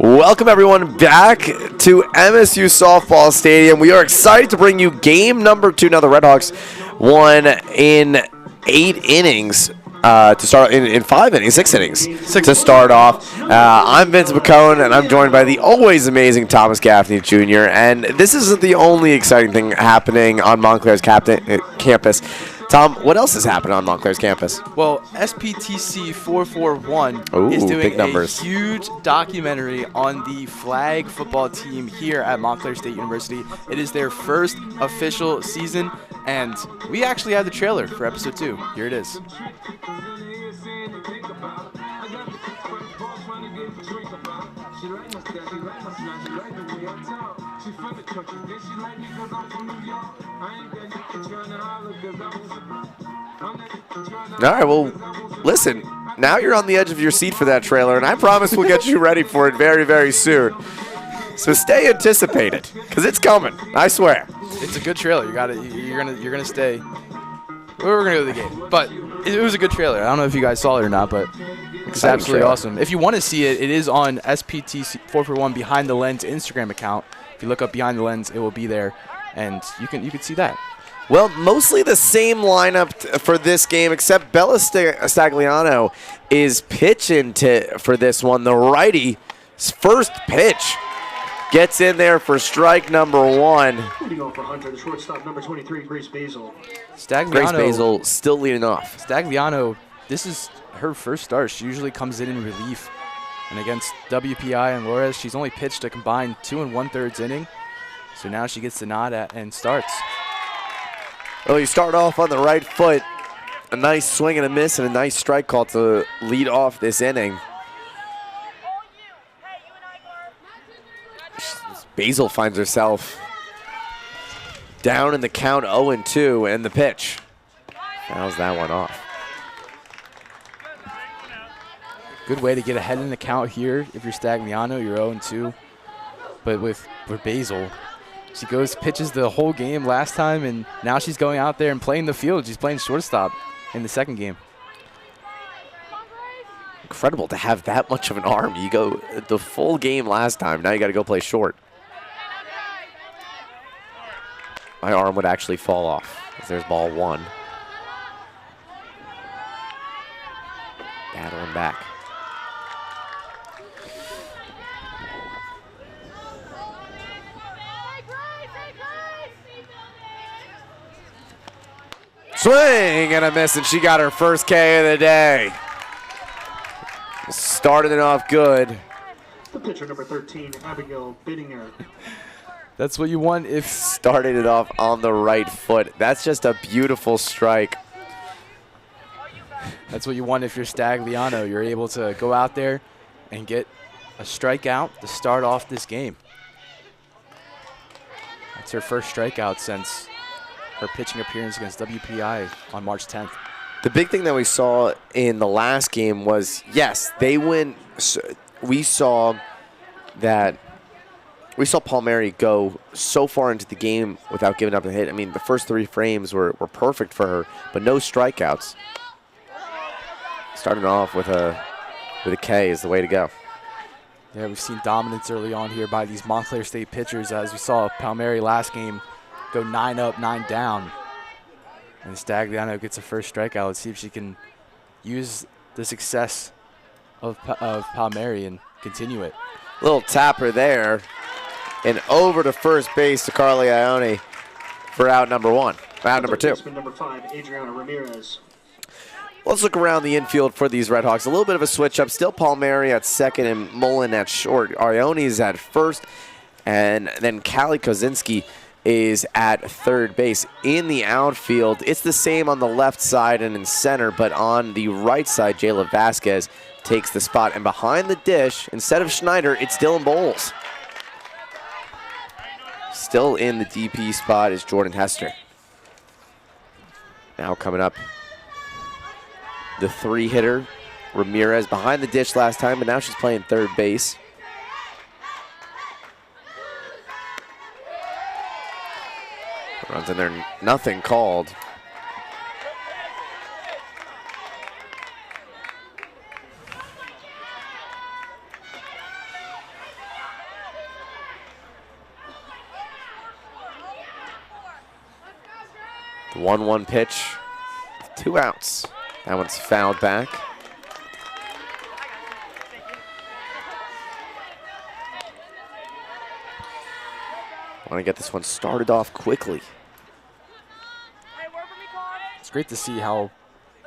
Welcome everyone back to MSU Softball Stadium. We are excited to bring you game number 2. Now the Redhawks won in 8 innings to start in 5 innings, 6 innings to start off. I'm Vince McCone, and I'm joined by the always amazing Thomas Gaffney Jr. And this isn't the only exciting thing happening on Montclair's campus. Tom, what else is happening on Montclair's campus? Well, SPTC 441 is Ooh, doing big a numbers. huge documentary on the flag football team here at Montclair State University. It is their first official season, and we actually have the trailer for episode 2. Here it is. All right, well, listen, now you're on the edge of your seat for that trailer, and I promise we'll get you ready for it very, very soon. So stay anticipated, because it's coming, I swear. It's a good trailer. You're gonna stay. We're gonna go to the game, but it was a good trailer. I don't know if you guys saw it or not, but it's absolutely awesome. If you want to see it, it is on SPTC 441 Behind the Lens Instagram account. If you look up Behind the Lens, it will be there, and you can see that. Well, mostly the same lineup for this game, except Bella Stagliano is pitching for this one. The righty's first pitch gets in there for strike number 1. For Hunter, the shortstop, number 23, Grace Basil. Grace Basil still leading off. Stagliano, this is her first start. She usually comes in relief. And against WPI and Lores, she's only pitched a combined 2 1/3 inning. So now she gets the nod and starts. Well, you start off on the right foot. A nice swing and a miss and a nice strike call to lead off this inning. Basil finds herself down in the count 0-2 and the pitch. Fouls that one off. Good way to get ahead in the count here. If you're Stagliano, you're 0-2. But for Basil, she pitches the whole game last time, and now she's going out there and playing the field. She's playing shortstop in the second game. Incredible to have that much of an arm. You go the full game last time. Now you got to go play short. My arm would actually fall off. There's ball 1. Battling back. Swing and a miss, and she got her first K of the day. Started it off good. The pitcher, number 13, Abigail Bidinger. That's what you want if... Started it off on the right foot. That's just a beautiful strike. That's what you want if you're Stagliano. You're able to go out there and get a strikeout to start off this game. That's her first strikeout since her pitching appearance against WPI on March 10th. The big thing that we saw in the last game was, yes, they went. We saw Palmieri go so far into the game without giving up a hit. I mean, the first 3 frames were perfect for her, but no strikeouts. Starting off with a K is the way to go. Yeah, we've seen dominance early on here by these Montclair State pitchers, as we saw Palmieri last game go 9 up, 9 down. And Stagliano gets a first strikeout. Let's see if she can use the success of Palmieri and continue it. Little tapper there. And over to first base to Carly Ione for out number 1. Out number 2. Number 5, Adriana Ramirez. Let's look around the infield for these Redhawks. A little bit of a switch up. Still Palmieri at second and Mullen at short. Ione at first. And then Callie Kozinski is at third base. In the outfield, it's the same on the left side and in center, but on the right side, Jayla Vasquez takes the spot. And behind the dish, instead of Schneider, it's Dylan Bowles. Still in the DP spot is Jordan Hester. Now coming up, the 3-hitter, Ramirez, behind the dish last time, but now she's playing third base. Runs in there, nothing called. 1-1 pitch. 2 outs. That one's fouled back. Want to get this one started off quickly. It's great to see how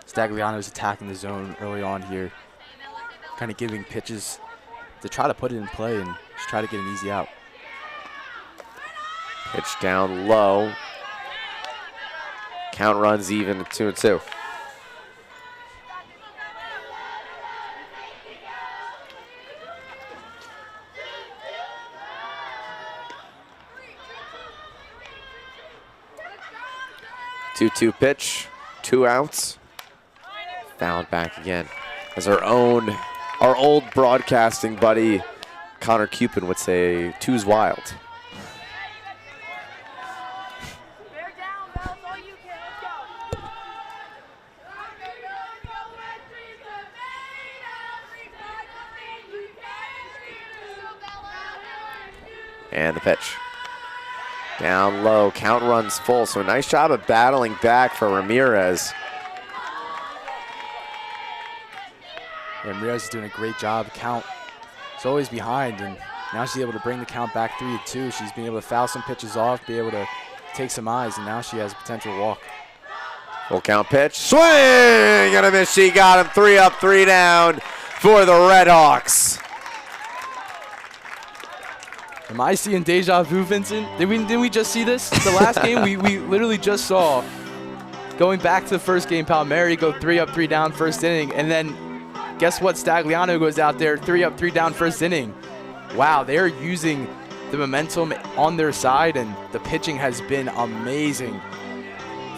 Stagliano is attacking the zone early on here, kind of giving pitches to try to put it in play and just try to get an easy out. Pitch down low. Count runs even at 2-2. Two pitch, 2 outs. Fouled back again. As our old broadcasting buddy Connor Cupin would say, two's wild. And the pitch. Down low, count runs full. So a nice job of battling back for Ramirez. Yeah, Ramirez is doing a great job. Count is always behind, and now she's able to bring the count back 3-2. She's been able to foul some pitches off, be able to take some eyes, and now she has a potential walk. Full count pitch, swing and a miss. She got him. 3 up, 3 down for the Redhawks. Am I seeing deja vu, Vincent? Didn't we just see this? The last game we literally just saw, going back to the first game, Palmieri go 3 up, 3 down first inning, and then guess what? Stagliano goes out there 3 up, 3 down first inning. Wow, they're using the momentum on their side, and the pitching has been amazing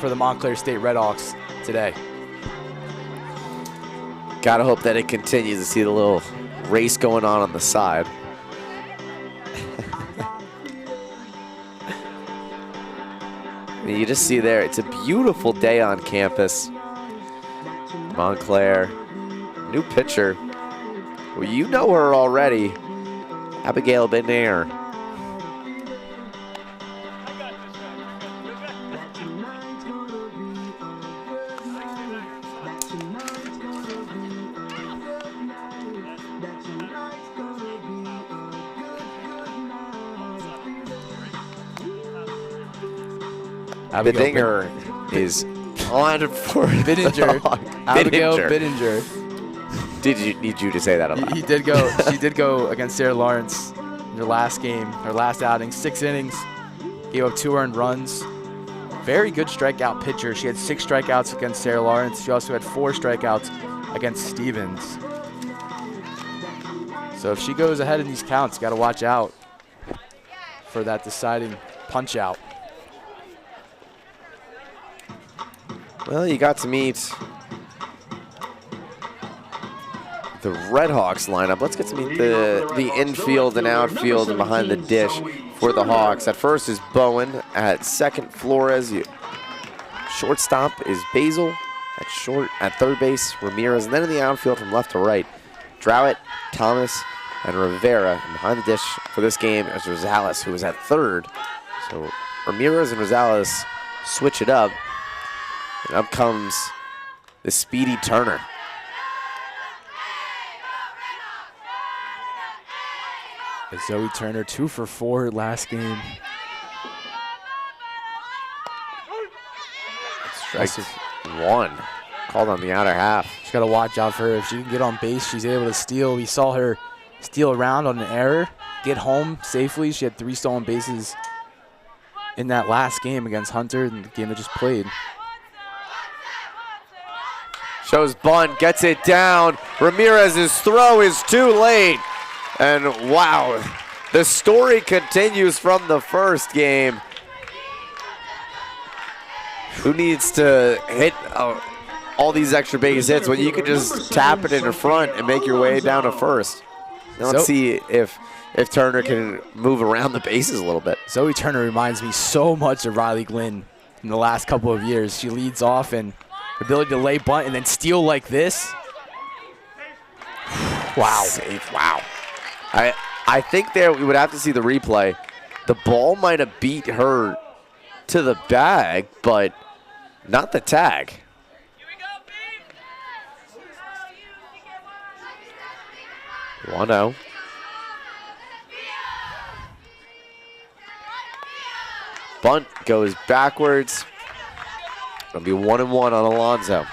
for the Montclair State Redhawks today. Gotta hope that it continues to see the little race going on the side. You just see there, it's a beautiful day on campus. Montclair, new pitcher. Well, you know her already, Abigail Benair. Bidinger is on for Biddinger. Abigail Biddinger. Need you to say that a lot. He did go. She did go against Sarah Lawrence in her last game, her last outing. 6 innings, gave up 2 earned runs. Very good strikeout pitcher. She had 6 strikeouts against Sarah Lawrence. She also had 4 strikeouts against Stevens. So if she goes ahead in these counts, got to watch out for that deciding punch out. Well, you got to meet the Redhawks lineup. Let's get to meet the infield and outfield and behind the dish for the Hawks. At first is Bowen. At second, Flores. Shortstop is Basil. At third base, Ramirez. And then in the outfield from left to right, Drowett, Thomas, and Rivera. And behind the dish for this game is Rosales, who is at third. So Ramirez and Rosales switch it up. And up comes the speedy Turner. Zoe Turner 2 for 4 last game. Strike 1. Called on the outer half. She's got to watch out for her. If she can get on base, she's able to steal. We saw her steal around on an error, get home safely. She had 3 stolen bases in that last game against Hunter, in the game that just played. Shows bunt, gets it down. Ramirez's throw is too late. And wow, the story continues from the first game. Who needs to hit all these extra base hits when you can just tap it in the front and make your way down to first? Now let's see if Turner can move around the bases a little bit. Zoe Turner reminds me so much of Riley Glynn in the last couple of years. She leads off, and her ability to lay bunt and then steal like this. Wow. Safe. Wow. I think there we would have to see the replay. The ball might have beat her to the bag, but Not the tag. 1-0. Bunt goes backwards. It'll be 1-1 on Alonzo.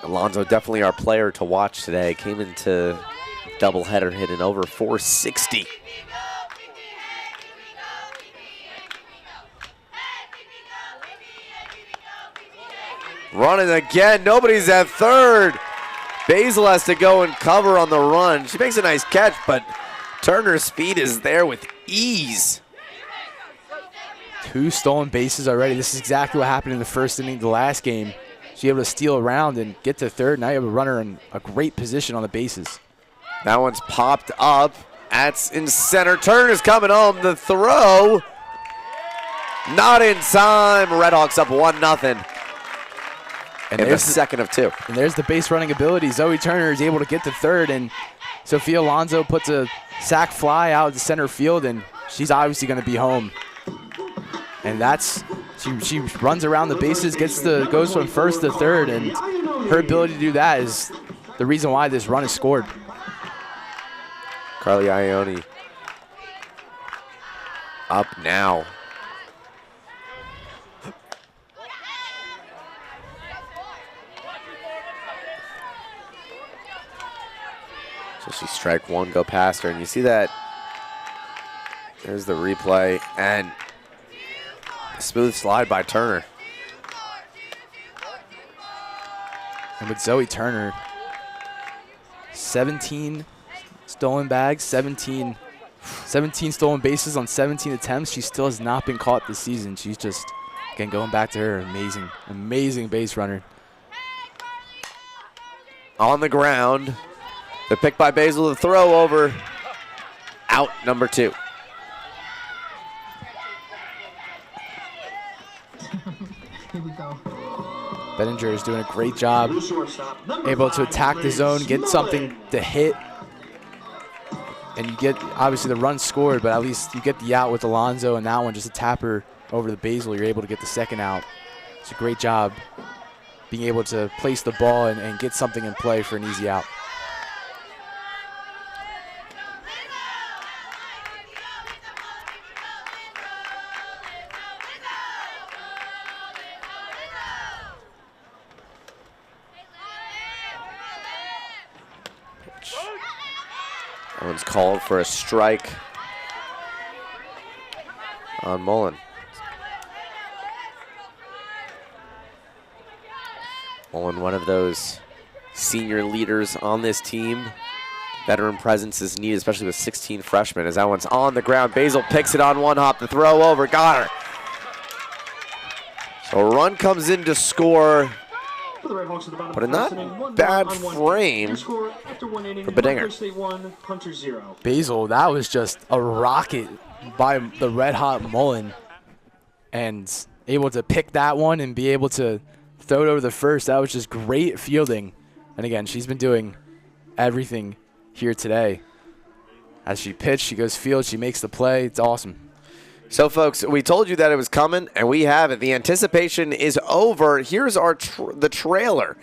Alonzo definitely our player to watch today. Came into doubleheader hitting over 460. Running again. Nobody's at third. Basil has to go and cover on the run. She makes a nice catch, but Turner's speed is there with ease. 2 stolen bases already. This is exactly what happened in the first inning of the last game. She's able to steal around and get to third. Now you have a runner in a great position on the bases. That one's popped up. That's in center. Turner's coming home. The throw. Not in time. Redhawks up 1-0. And in the second of 2. And there's the base running ability. Zoe Turner is able to get to third, and Sophia Alonzo puts a sac fly out to center field, and she's obviously going to be home. And that's she runs around the bases, goes from first to third, and her ability to do that is the reason why this run is scored. Carly Ione up now. So she strike one, go past her, and you see that. There's the replay, and smooth slide by Turner. And with Zoe Turner, 17 stolen bags, 17 stolen bases on 17 attempts. She still has not been caught this season. She's just, again, going back to her, amazing base runner. On the ground. The pick by Basil, the throw over. Out number 2. Here we go. Bettinger is doing a great job, able to attack the zone, get something to hit. And you get, obviously, the run scored, but at least you get the out with Alonzo, and that one just a tapper over the Basil. You're able to get the second out. It's a great job being able to place the ball and get something in play for an easy out. That one's called for a strike on Mullen. Mullen, one of those senior leaders on this team. Veteran presence is needed, especially with 16 freshmen, as that one's on the ground. Basil picks it on one hop. The throw over, got her. So a run comes in to score, but a not bad frame for Bettinger. Basil, that was just a rocket by the red-hot Mullen, and able to pick that one and be able to throw it over the first. That was just great fielding. And again, she's been doing everything here today. As she pitched, she goes field, she makes the play. It's awesome. So, folks, we told you that it was coming, and we have it. The anticipation is over. Here's our the trailer.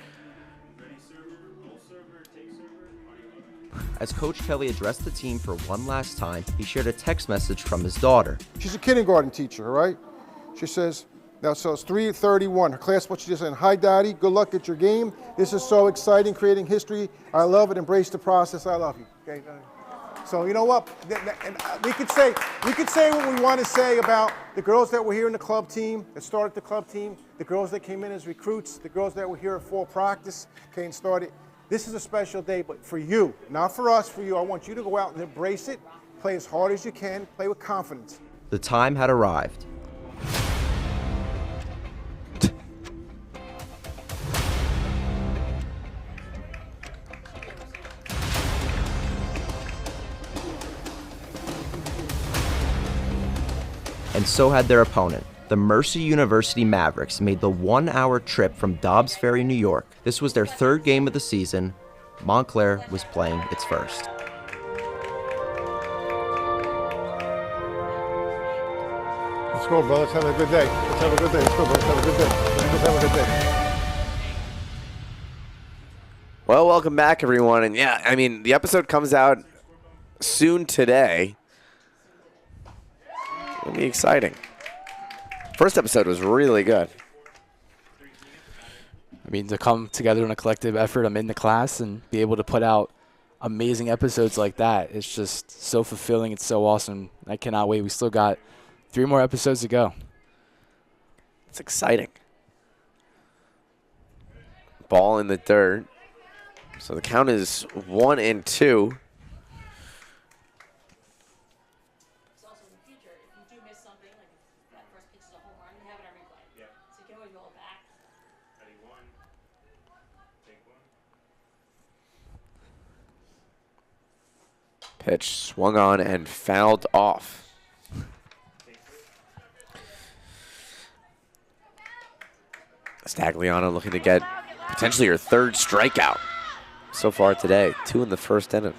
As Coach Kelly addressed the team for one last time, he shared a text message from his daughter. She's a kindergarten teacher, all right? She says, now, so it's 3:31. Her class, what she just said, hi, Daddy, good luck at your game. This is so exciting, creating history. I love it. Embrace the process. I love you. Okay. So you know what? And we could say what we want to say about the girls that were here in the club team, that started the club team, the girls that came in as recruits, the girls that were here at fall practice, okay, and started. This is a special day, but for you, not for us, for you. I want you to go out and embrace it, play as hard as you can, play with confidence. The time had arrived. And so had their opponent. The Mercer University Mavericks made the 1-hour trip from Dobbs Ferry, New York. This was their third game of the season. Montclair was playing its first. Let's go, bro. Let's have a good day. Let's have a good day. Let's go, bro. Let's have a good day. Let's have a good day. Well, welcome back, everyone. And yeah, I mean, the episode comes out soon today. It'll be exciting. First episode was really good. I mean, to come together in a collective effort, I'm in the class, and be able to put out amazing episodes like that, it's just so fulfilling. It's so awesome. I cannot wait. We still got 3 more episodes to go. It's exciting. Ball in the dirt. So the count is 1-2. It's also in the future, if you do miss something, like if that first pitch is a home run, you have it on replay. Yeah. So you can always roll it back. Ready, one. Take one. Pitch swung on and fouled off. Stagliano looking to get potentially her 3rd strikeout so far today. 2 in the first inning.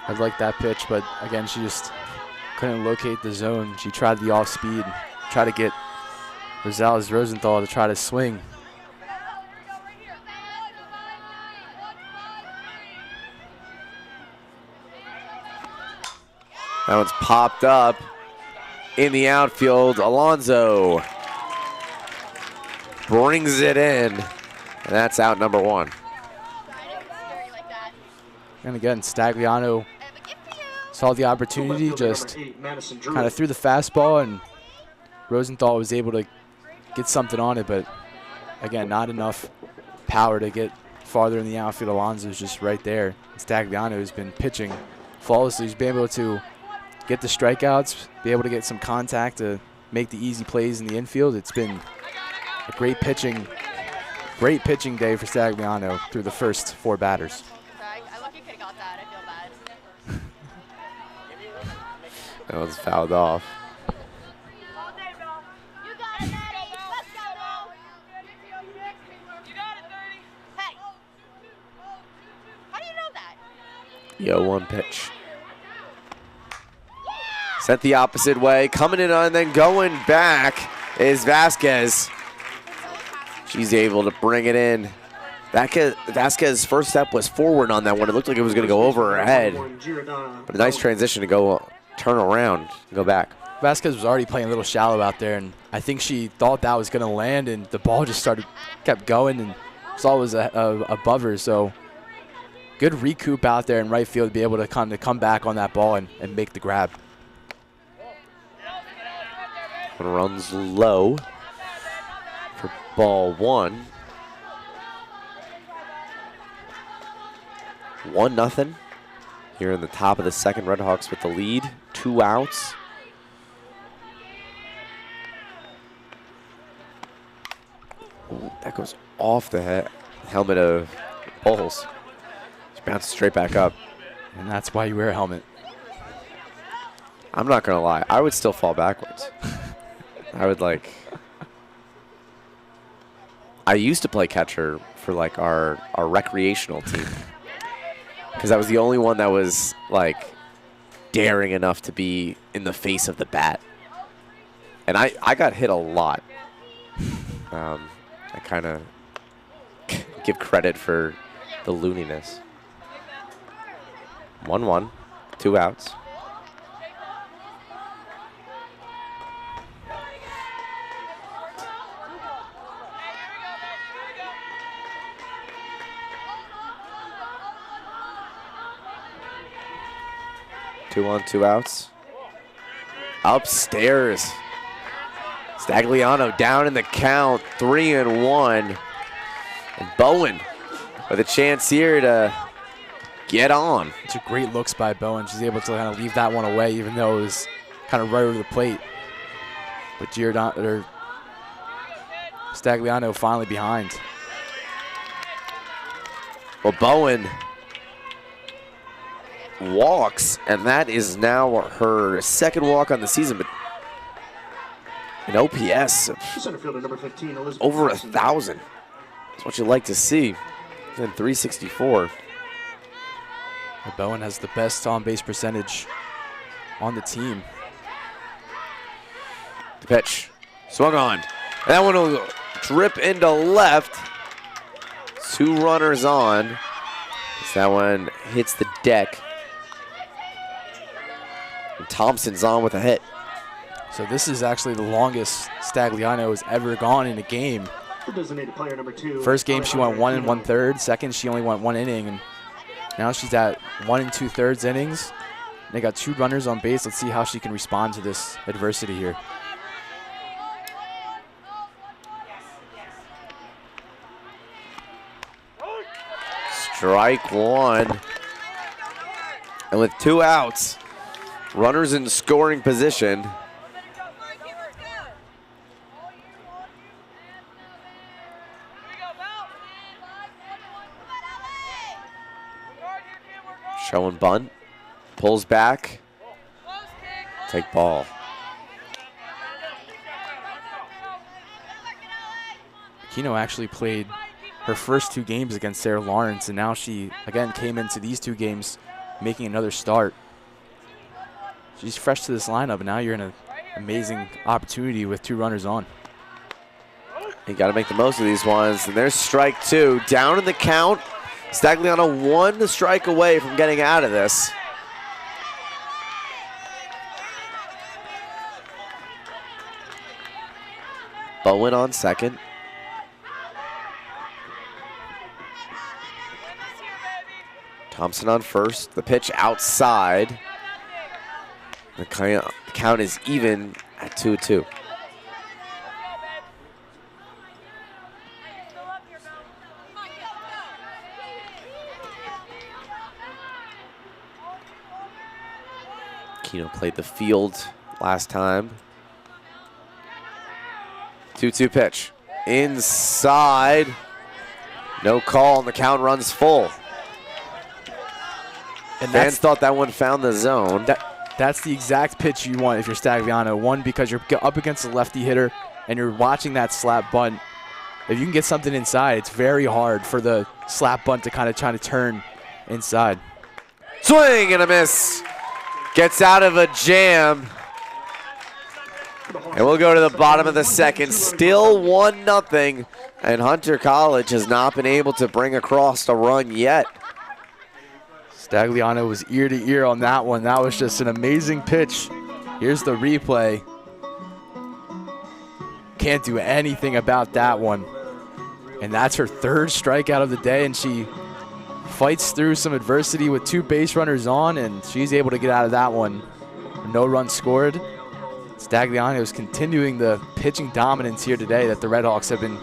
I like that pitch, but again, she just couldn't locate the zone. She tried the off speed, tried to get Rosales Rosenthal to try to swing. That one's popped up in the outfield. Alonso brings it in, and that's out number 1. And again, Stagliano saw the opportunity, just kind of threw the fastball, and Rosenthal was able to get something on it, but again, not enough power to get farther in the outfield. Alonso's just right there. Stagliano has been pitching flawlessly. He's been able to get the strikeouts, be able to get some contact to make the easy plays in the infield. It's been a great pitching day for Stagliano through the first 4 batters. I lucky could have got that. I feel bad. That one's fouled off. You got it, Maddie. Let's go, now. You got it, 30. Hey. How do you know that? Yo, 1 pitch. Sent the opposite way. Coming in and then going back is Vasquez. She's able to bring it in. Vasquez's first step was forward on that one. It looked like it was going to go over her head. But a nice transition to go turn around and go back. Vasquez was already playing a little shallow out there, and I think she thought that was going to land, and the ball just kept going, and saw it was above her. So good recoup out there in right field to be able to come back on that ball and make the grab. One runs low for ball 1. 1-0 here in the top of the second. Redhawks with the lead. 2 outs. Ooh, that goes off the helmet of Bowles. She bounces straight back up. And that's why you wear a helmet. I'm not going to lie. I would still fall backwards. I would I used to play catcher for our recreational team. Because I was the only one that was daring enough to be in the face of the bat. And I got hit a lot. I kind of give credit for the looniness. 1-1, 2 outs. Two on, 2 outs. Upstairs. Stagliano down in the count, 3-1. And Bowen with a chance here to get on. It's a great looks by Bowen. She's able to kind of leave that one away, even though it was kind of right over the plate. But Stagliano finally behind. Well, Bowen walks, and that is now her second walk on the season, but an OPS of Center fielder number 15, Elizabeth over Thompson. 1,000. That's what you like to see. And 364. Bowen has the best on-base percentage on the team. The pitch. Swung on. And that one will drip into left. 2 runners on. As that one hits the deck. And Thompson's on with a hit. So this is actually the longest Stagliano has ever gone in a game. The designated player number 2. First game she went 1 1/3. Second she only went 1 inning, and now she's at 1 2/3 innings. They got 2 runners on base. Let's see how she can respond to this adversity here. Strike 1. And with 2 outs, runners in scoring position. Showing bunt. Pulls back. Take ball. Kino actually played her first 2 games against Sarah Lawrence, and now she again came into these 2 games making another start. She's fresh to this lineup, and now you're in an amazing opportunity with 2 runners on. You got to make the most of these ones. And there's strike 2. Down in the count. Stagliano 1 strike away from getting out of this. Bowen on second. Thompson on first. The pitch outside. The count is even at 2-2. Kino played the field last time. 2-2 pitch. Inside. No call, and the count runs full. And Fans thought that one found the zone. That's the exact pitch you want if you're Stagliano. One, because you're up against a lefty hitter and you're watching that slap bunt. If you can get something inside, it's very hard for the slap bunt to kind of try to turn inside. Swing and a miss. Gets out of a jam. And we'll go to the bottom of the second. Still 1-0. And Hunter College has not been able to bring across a run yet. Stagliano was ear to ear on that one. That was just an amazing pitch. Here's the replay. Can't do anything about that one. And that's her 3rd strikeout of the day, and she fights through some adversity with 2 base runners on, and she's able to get out of that one. No runs scored. Stagliano is continuing the pitching dominance here today that the Redhawks have been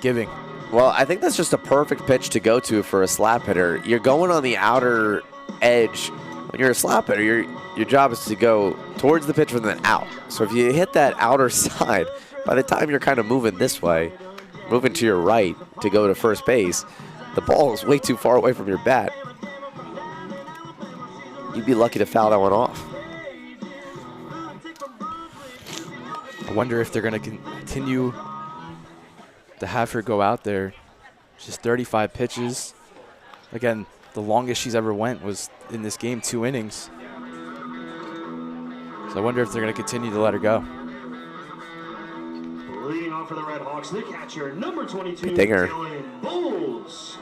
giving. Well, I think that's just a perfect pitch to go to for a slap hitter. You're going on the outer edge. When you're a slap hitter, your job is to go towards the pitch with an out. So if you hit that outer side, by the time you're kind of moving this way, moving to your right to go to first base, the ball is way too far away from your bat. You'd be lucky to foul that one off. I wonder if they're going to continue to have her go out there. Just 35 pitches. Again, the longest she's ever went was in this game, 2 innings. So I wonder if they're going to continue to let her go. Leading off for the Red Hawks, the catcher, number 22, Dinger. Dylan Bowles.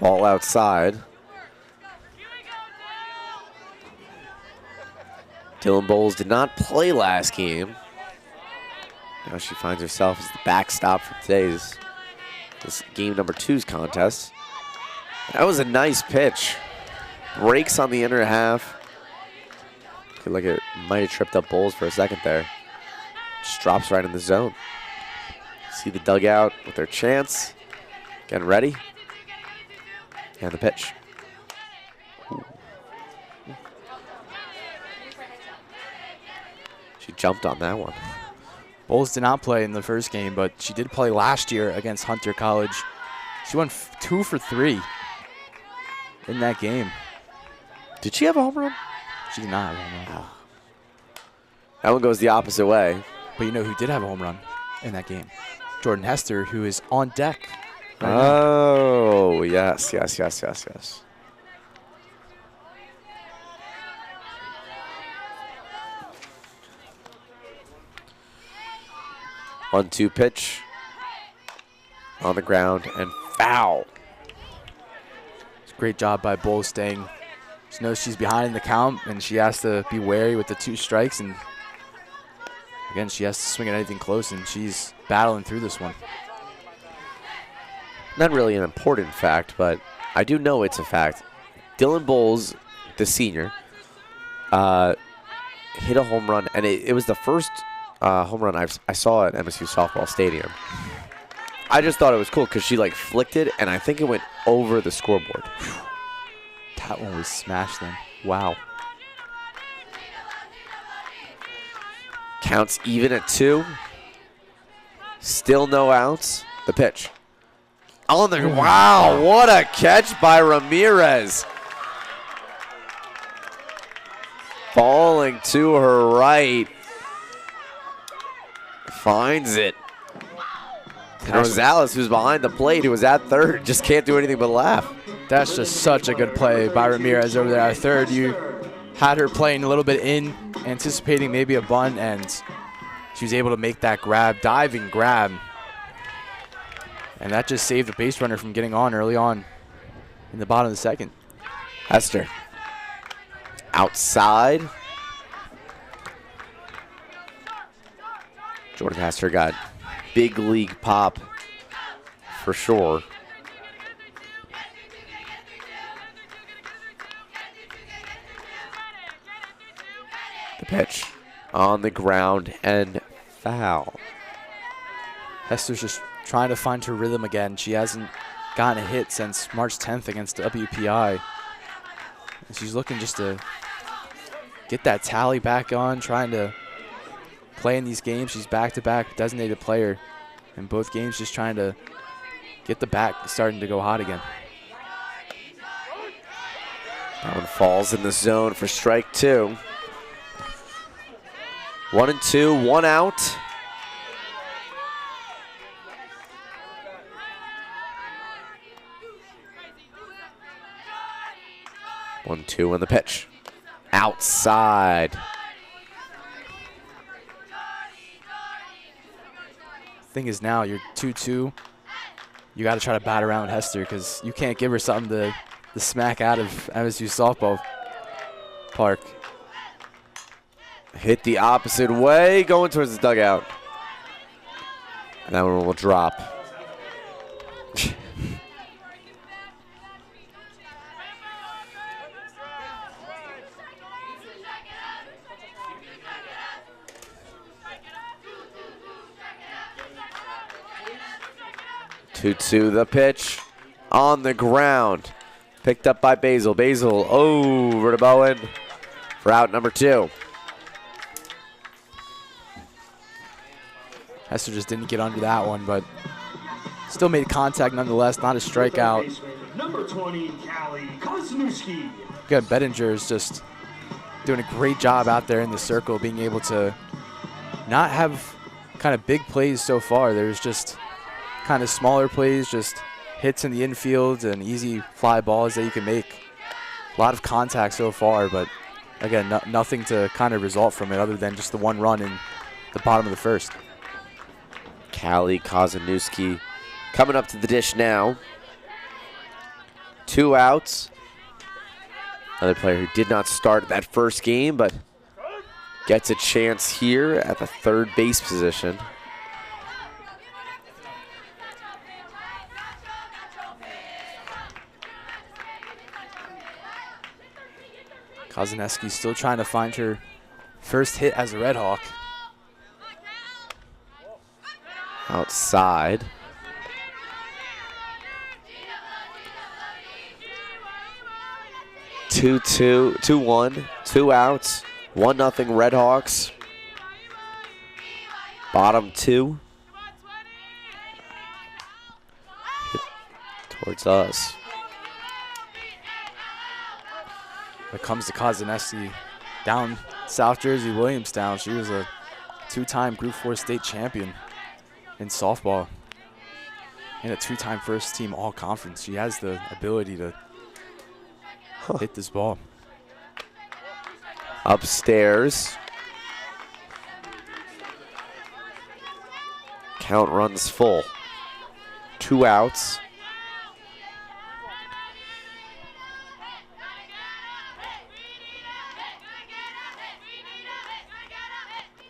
Ball outside. Dylan Bowles did not play last game. Now she finds herself as the backstop for this game number 2's contest. That was a nice pitch. Breaks on the inner half. Looked like it might have tripped up Bowles for a second there. Just drops right in the zone. See the dugout with their chants. Getting ready. And the pitch. Ooh. She jumped on that one. Bowles did not play in the first game, but she did play last year against Hunter College. She went 2 for 3 in that game. Did she have a home run? She did not have a home run. That one goes the opposite way. But you know who did have a home run in that game? Jordan Hester, who is on deck. Oh, yes. 1-2 pitch on the ground and foul. It's a great job by Bowles staying. She knows she's behind in the count, and she has to be wary with the 2 strikes. And again, she has to swing at anything close, and she's battling through this one. Not really an important fact, but I do know it's a fact. Dylan Bowles, the senior, hit a home run, and it was the first home run I saw at MSU softball stadium. I just thought it was cool because she like flicked it, and I think it went over the scoreboard. That one was smashed then. Wow. Counts even at 2. Still no outs. The pitch. On the wow, what a catch by Ramirez. Falling to her right. Finds it. And Rosales, who's behind the plate, who was at third, just can't do anything but laugh. That's just such a good play by Ramirez over there at third. You had her playing a little bit in, anticipating maybe a bunt, and she was able to make that grab, diving grab. And that just saved the base runner from getting on early on in the bottom of the second. Hester. Outside. Jordan Hester got big league pop for sure. The pitch on the ground and foul. Hester's just trying to find her rhythm again. She hasn't gotten a hit since March 10th against WPI. And she's looking just to get that tally back on, trying to play in these games. She's back-to-back designated player in both games, just trying to get the bat starting to go hot again. That one falls in the zone for strike 2. 1-2, 1 out. 1-2 on the pitch. Outside. Thing is now you're 2-2. You got to try to bat around Hester because you can't give her something to smack out of MSU softball park. Hit the opposite way, going towards the dugout. And that one will drop. To the pitch on the ground. Picked up by Basil. Basil over to Bowen for out number 2. Hester just didn't get under that one, but still made contact nonetheless, not a strikeout. Number 20, Callie Kozniewski. Again, Bettinger is just doing a great job out there in the circle, being able to not have kind of big plays so far. There's just kind of smaller plays, just hits in the infield and easy fly balls that you can make. A lot of contact so far, but again, nothing to kind of result from it other than just the 1 run in the bottom of the first. Callie Kozniewski coming up to the dish now. 2 outs. Another player who did not start that first game, but gets a chance here at the third base position. Kozniewski still trying to find her first hit as a Red Hawk. Outside. Two, 2-1, 2 outs, 1-0 Red Hawks. Bottom 2. Hit towards us. When it comes to Kozaneski, down South Jersey, Williamstown, she was a 2-time Group 4 state champion in softball and a 2-time first team all-conference. She has the ability to hit this ball. Upstairs. Count runs full. 2 outs.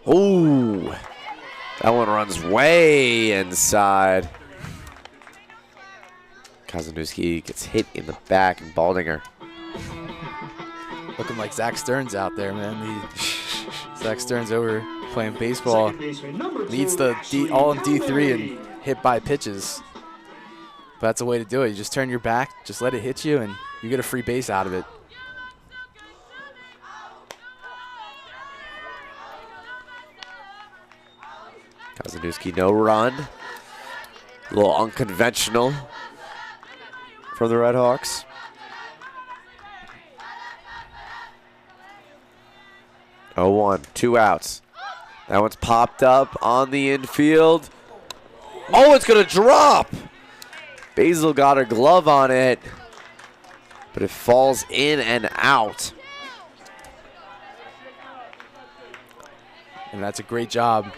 Ooh, that one runs way inside. Kozanuski gets hit in the back, and Baldinger. Looking like Zach Stearns out there, man. Zach Stearns over playing baseball. Leads the all in D3 and hit by pitches. But that's a way to do it. You just turn your back, just let it hit you, and you get a free base out of it. Kozanuski, no run. A little unconventional for the Red Hawks. Oh, 1, 2 outs. That one's popped up on the infield. Oh, it's going to drop. Basil got her glove on it, but it falls in and out. And that's a great job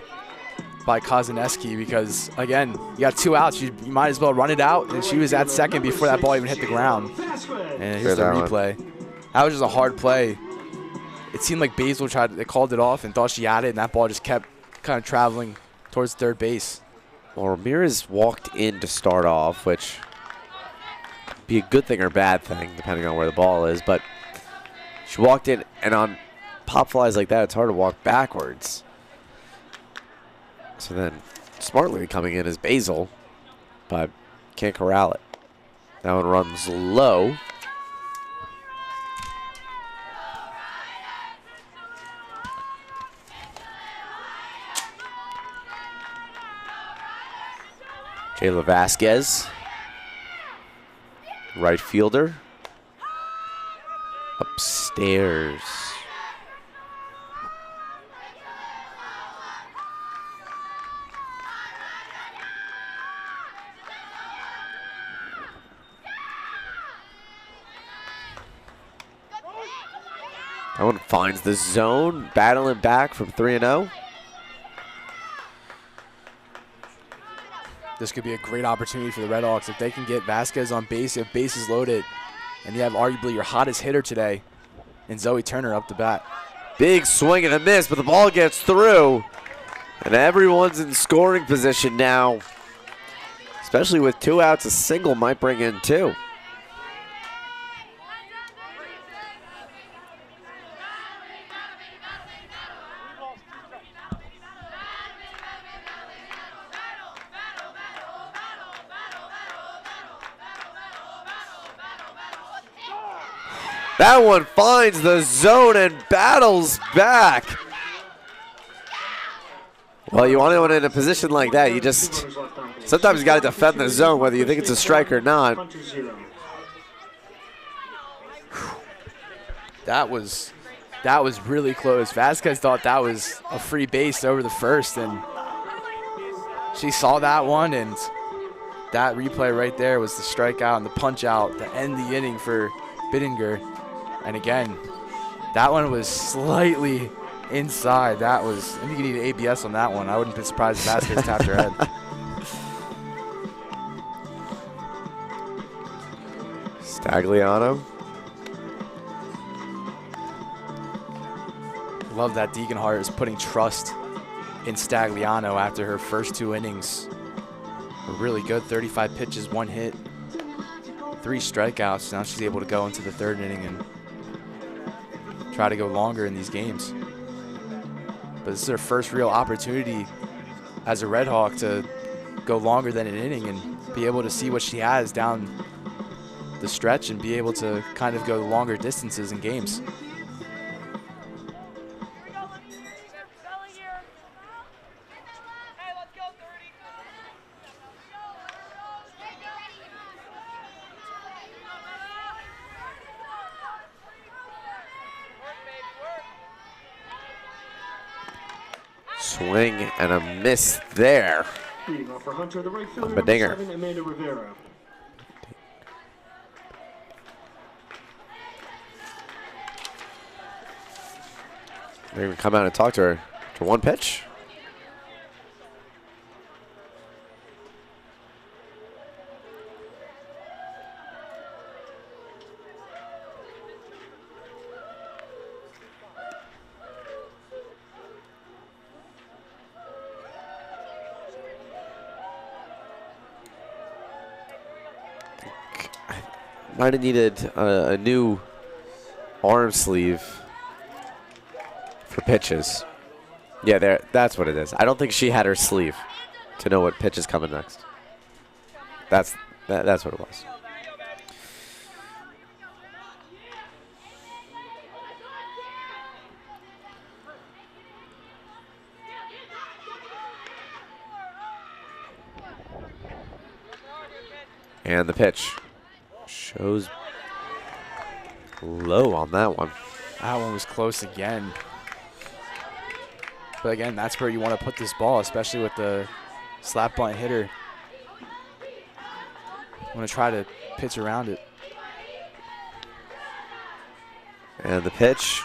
by Kozaneski because, again, you got 2 outs. You might as well run it out. And she was at second before that ball even hit the ground. And here's the replay. That was just a hard play. It seemed like Basil they called it off and thought she had it, and that ball just kept kind of traveling towards third base. Well, Ramirez walked in to start off, which would be a good thing or bad thing, depending on where the ball is. But she walked in, and on pop flies like that, it's hard to walk backwards. So then, smartly coming in is Basil, but can't corral it. That one runs low. Jayla Vasquez, right fielder, upstairs. That one finds the zone, battling back from 3-0. This could be a great opportunity for the Red Hawks. If they can get Vasquez on base, if bases loaded, and you have arguably your hottest hitter today, and Zoe Turner up the bat. Big swing and a miss, but the ball gets through. And everyone's in scoring position now. Especially with 2 outs, a single might bring in 2. That one finds the zone and battles back. Well, you want anyone in a position like that, you just, sometimes you got to defend the zone, whether you think it's a strike or not. That was really close. Vasquez thought that was a free base over the first, and she saw that one, and that replay right there was the strikeout and the punch out to end the inning for Bittinger. And again, that one was slightly inside. That was, I think you need ABS on that one. I wouldn't be surprised if Vasquez tapped her head. Stagliano. Love that Degenhart is putting trust in Stagliano after her first 2 innings. Were really good, 35 pitches, 1 hit, 3 strikeouts. Now she's able to go into the 3rd inning and try to go longer in these games. But this is her first real opportunity as a Red Hawk to go longer than an inning and be able to see what she has down the stretch and be able to kind of go longer distances in games. Swing and a miss there. Leading off for Hunter, the right fielder, Bedinger. number 7, Amanda Rivera. They're going to come out and talk to her for one pitch. Might have needed a new arm sleeve for pitches. Yeah, that's what it is. I don't think she had her sleeve to know what pitch is coming next. That's what it was. And the pitch shows low on that one. That one was close again. But again, that's where you want to put this ball, especially with the slap bunt hitter. You want to try to pitch around it. And the pitch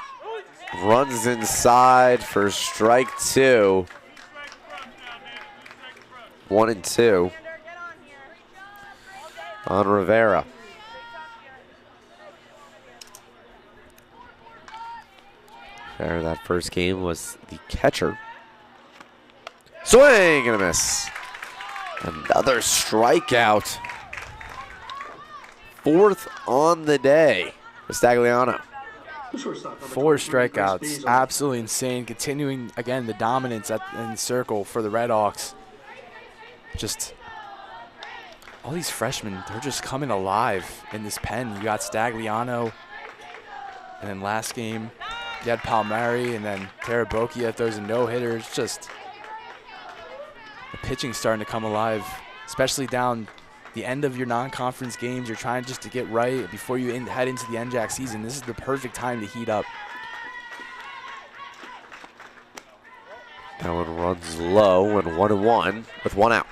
runs inside for strike 2. 1-2 on Rivera. There, that first game was the catcher. Swing and a miss. Another strikeout. 4th on the day for Stagliano. 4 strikeouts, absolutely insane. Continuing, again, the dominance in the circle for the Redhawks. Just all these freshmen, they're just coming alive in this pen. You got Stagliano, and then last game, you had Palmieri, and then Tarabokia throws a no-hitter. It's just the pitching starting to come alive, especially down the end of your non-conference games. You're trying just to get right before you head into the NJAC season. This is the perfect time to heat up. That one runs low and 1-1 with 1 out.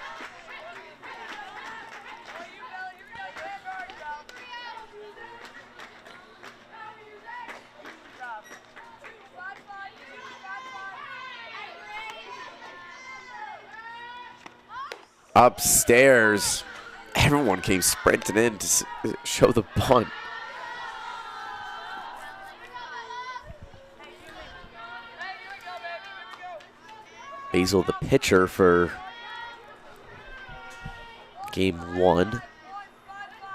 Upstairs, everyone came sprinting in to show the bunt. Basil, the pitcher for game 1,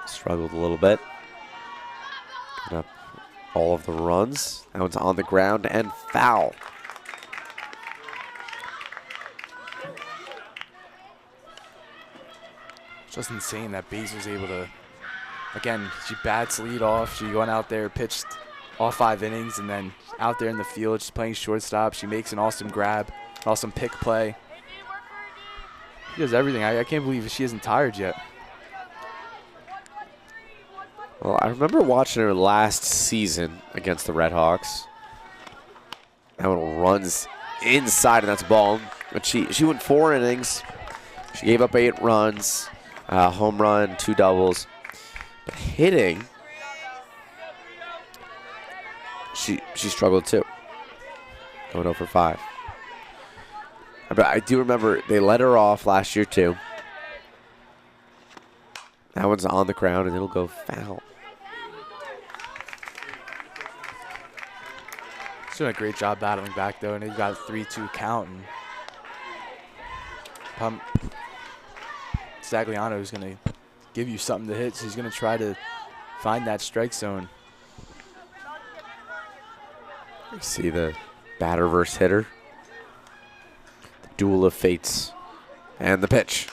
struggled a little bit. Got up all of the runs. That one's on the ground and foul. Just insane that Basil's able to, again, she bats lead off. She went out there, pitched all 5 innings, and then out there in the field, she's playing shortstop. She makes an awesome grab, awesome pick play. She does everything. I can't believe she isn't tired yet. Well, I remember watching her last season against the Redhawks. That one runs inside, and that's a ball. But she went 4 innings. She gave up 8 runs. Home run, 2 doubles. But hitting, she struggled too. Going 0 for 5. But I do remember they let her off last year too. That one's on the ground and it'll go foul. She's doing a great job battling back though, and they've got a 3-2 count. And Stagliano is going to give you something to hit, so he's going to try to find that strike zone. You see the batter versus hitter. The duel of fates. And the pitch.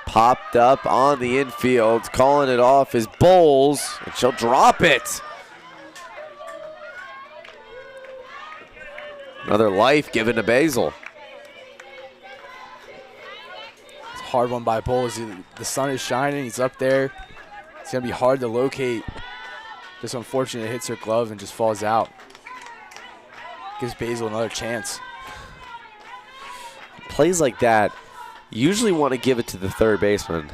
Popped up on the infield. Calling it off is Bowles, and she'll drop it. Another life given to Basil. Hard one by Bowles. The sun is shining. He's up there. It's going to be hard to locate. Just unfortunate it hits her glove and just falls out. Gives Basil another chance. plays like that, you usually want to give it to the third baseman.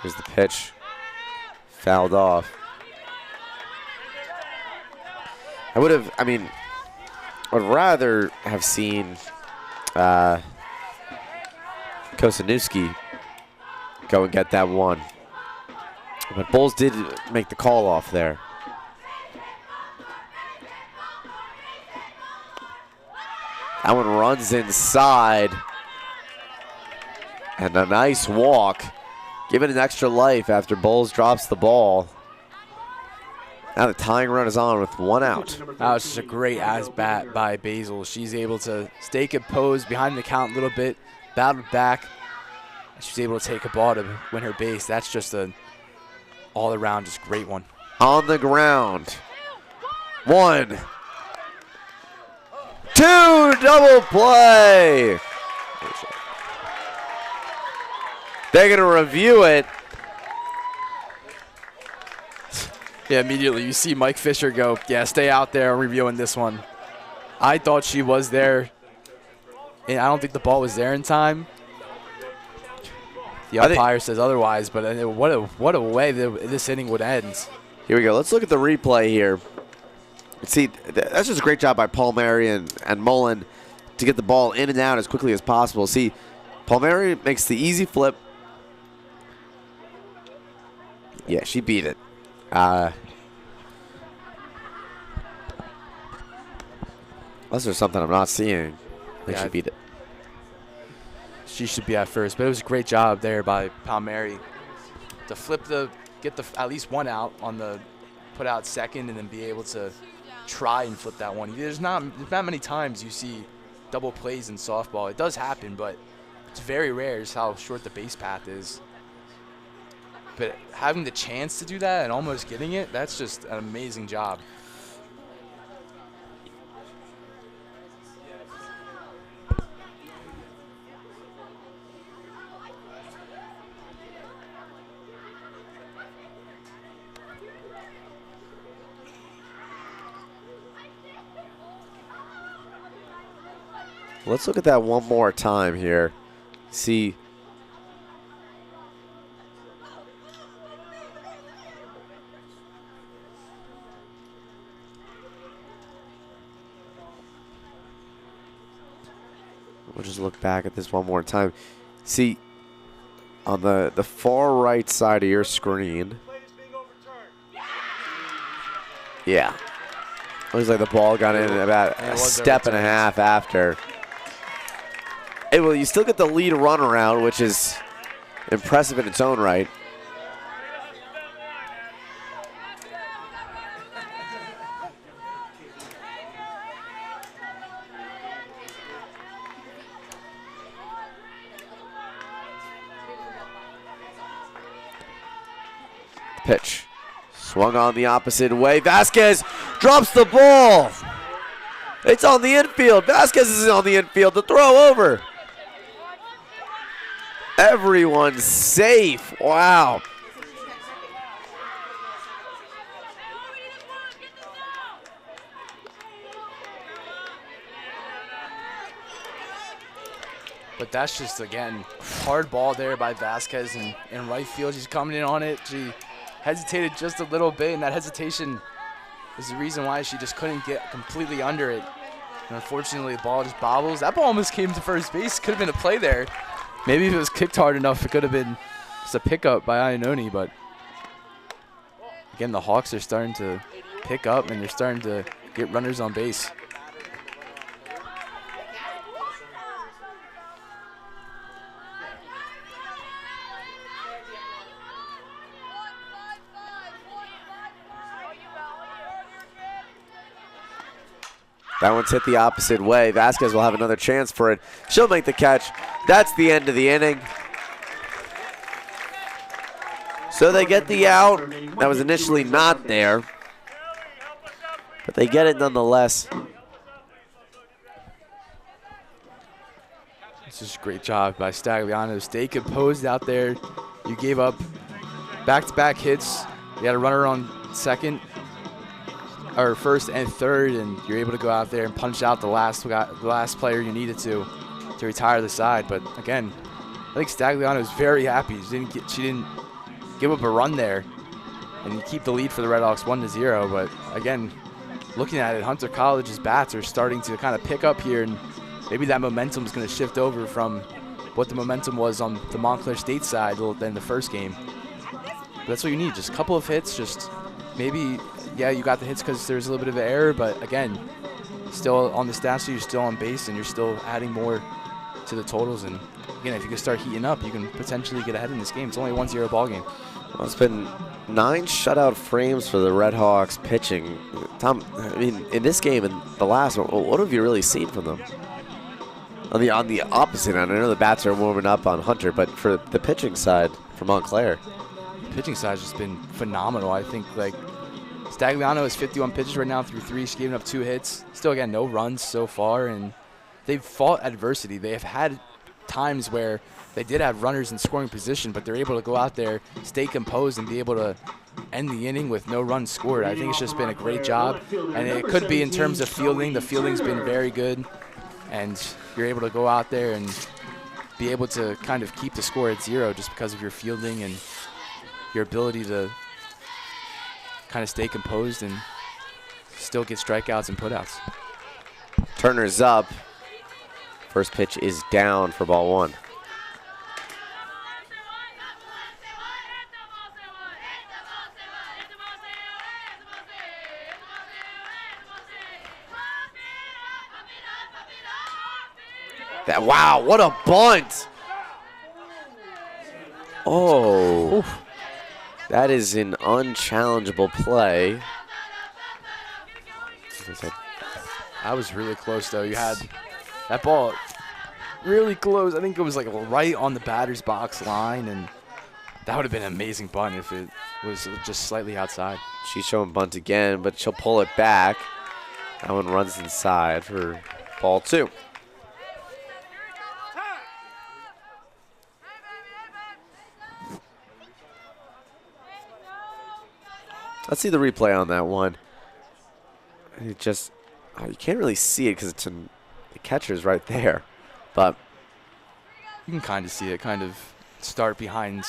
Here's the pitch. Fouled off. I would rather have seen Kosanewski go and get that one. But Bulls did make the call off there. That one runs inside. And a nice walk. Give it an extra life after Bulls drops the ball. Now the tying run is on with 1 out. That was just a great at-bat by Basil. She's able to stay composed behind the count a little bit, battled back. She's able to take a ball to win her base. That's just a all-around just great one. On the ground. 1, 2, double play. They're going to review it. Yeah, immediately you see Mike Fisher go, yeah, stay out there reviewing this one. I thought she was there, and I don't think the ball was there in time. The umpire says otherwise, but what a way this inning would end. Here we go. Let's look at the replay here. See, that's just a great job by Palmieri and Mullen to get the ball in and out as quickly as possible. See, Palmieri makes the easy flip. Yeah, she beat it. Unless there's something I'm not seeing, I think she beat it. She should be at first, but it was a great job there by Palmieri to get at least 1 out on the put out second, and then be able to try and flip that one. There's not many times you see double plays in softball. It does happen, but it's very rare just how short the base path is. But having the chance to do that and almost getting it, that's just an amazing job. Let's look at that one more time here. See. We'll just look back at this one more time. See, on the far right side of your screen. Yeah. Looks like the ball got in about a step and a half after. Hey, well, you still get the lead runaround, which is impressive in its own right. Pitch. Swung on the opposite way. Vasquez drops the ball. It's on the infield. Vasquez is on the infield. The throw over. Everyone's safe. Wow. But that's just, again, hard ball there by Vasquez in right field. She's coming in on it. She hesitated just a little bit, and that hesitation is the reason why she just couldn't get completely under it. And unfortunately, the ball just bobbles. That ball almost came to first base. Could have been a play there. Maybe if it was kicked hard enough, it could have been just a pickup by Iannone. But again, the Hawks are starting to pick up, and they're starting to get runners on base. That one's hit the opposite way. Vasquez will have another chance for it. She'll make the catch. That's the end of the inning. So they get the out. That was initially not there, but they get it nonetheless. This is a great job by Stagliano. Stay composed out there. You gave up back-to-back hits. You had a runner on second, or first and third, and you're able to go out there and punch out the last player you needed to. to retire the side. But again, I think Stagliano is very happy. She didn't give up a run there and keep the lead for the Redhawks 1-0. But again, looking at it, Hunter College's bats are starting to kind of pick up here, and maybe that momentum is going to shift over from what the momentum was on the Montclair State side than the first game. But that's what you need, just a couple of hits, just maybe, yeah, you got the hits because there's a little bit of an error, but again, still on the stat sheet, you're still on base, and you're still adding more to the totals. And again, if you can start heating up, you can potentially get ahead in this game. It's only a 1-0 ball game. Well, it's been 9 shutout frames for the Redhawks pitching. Tom, I mean, in this game and the last one, what have you really seen from them? On the opposite end, I know the bats are warming up on Hunter, but for the pitching side for Montclair, Pitching side's just been phenomenal. I think like Stagliano has 51 pitches right now through 3. She's given up 2 hits. Still, again, no runs so far, and they've fought adversity. They have had times where they did have runners in scoring position, but they're able to go out there, stay composed, and be able to end the inning with no runs scored. I think it's just been a great job, and it could be in terms of fielding. The fielding's been very good, and you're able to go out there and be able to kind of keep the score at 0 just because of your fielding and your ability to kind of stay composed and still get strikeouts and putouts. Turner's up. First pitch is down for ball 1. Wow, what a bunt! Oh. Oof. That is an unchallengeable play. That was really close, though. You had that ball really close. I think it was like right on the batter's box line, and that would have been an amazing bunt if it was just slightly outside. She's showing bunt again, but she'll pull it back. That one runs inside for ball 2. Let's see the replay on that one. It just, you can't really see it because it's in, the catcher's right there. But you can kind of see it kind of start behind,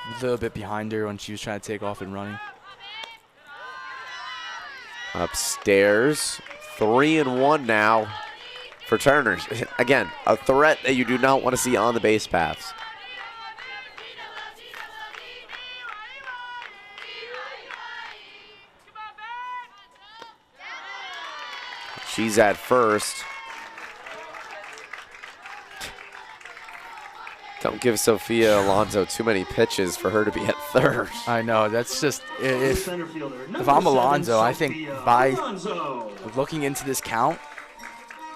a little bit behind her when she was trying to take off and running. Upstairs, 3-1 now for Turner. Again, a threat that you do not want to see on the base paths. She's at first. Don't give Sophia Alonso too many pitches for her to be at third. I know, that's just, if I'm Alonso, I think by looking into this count,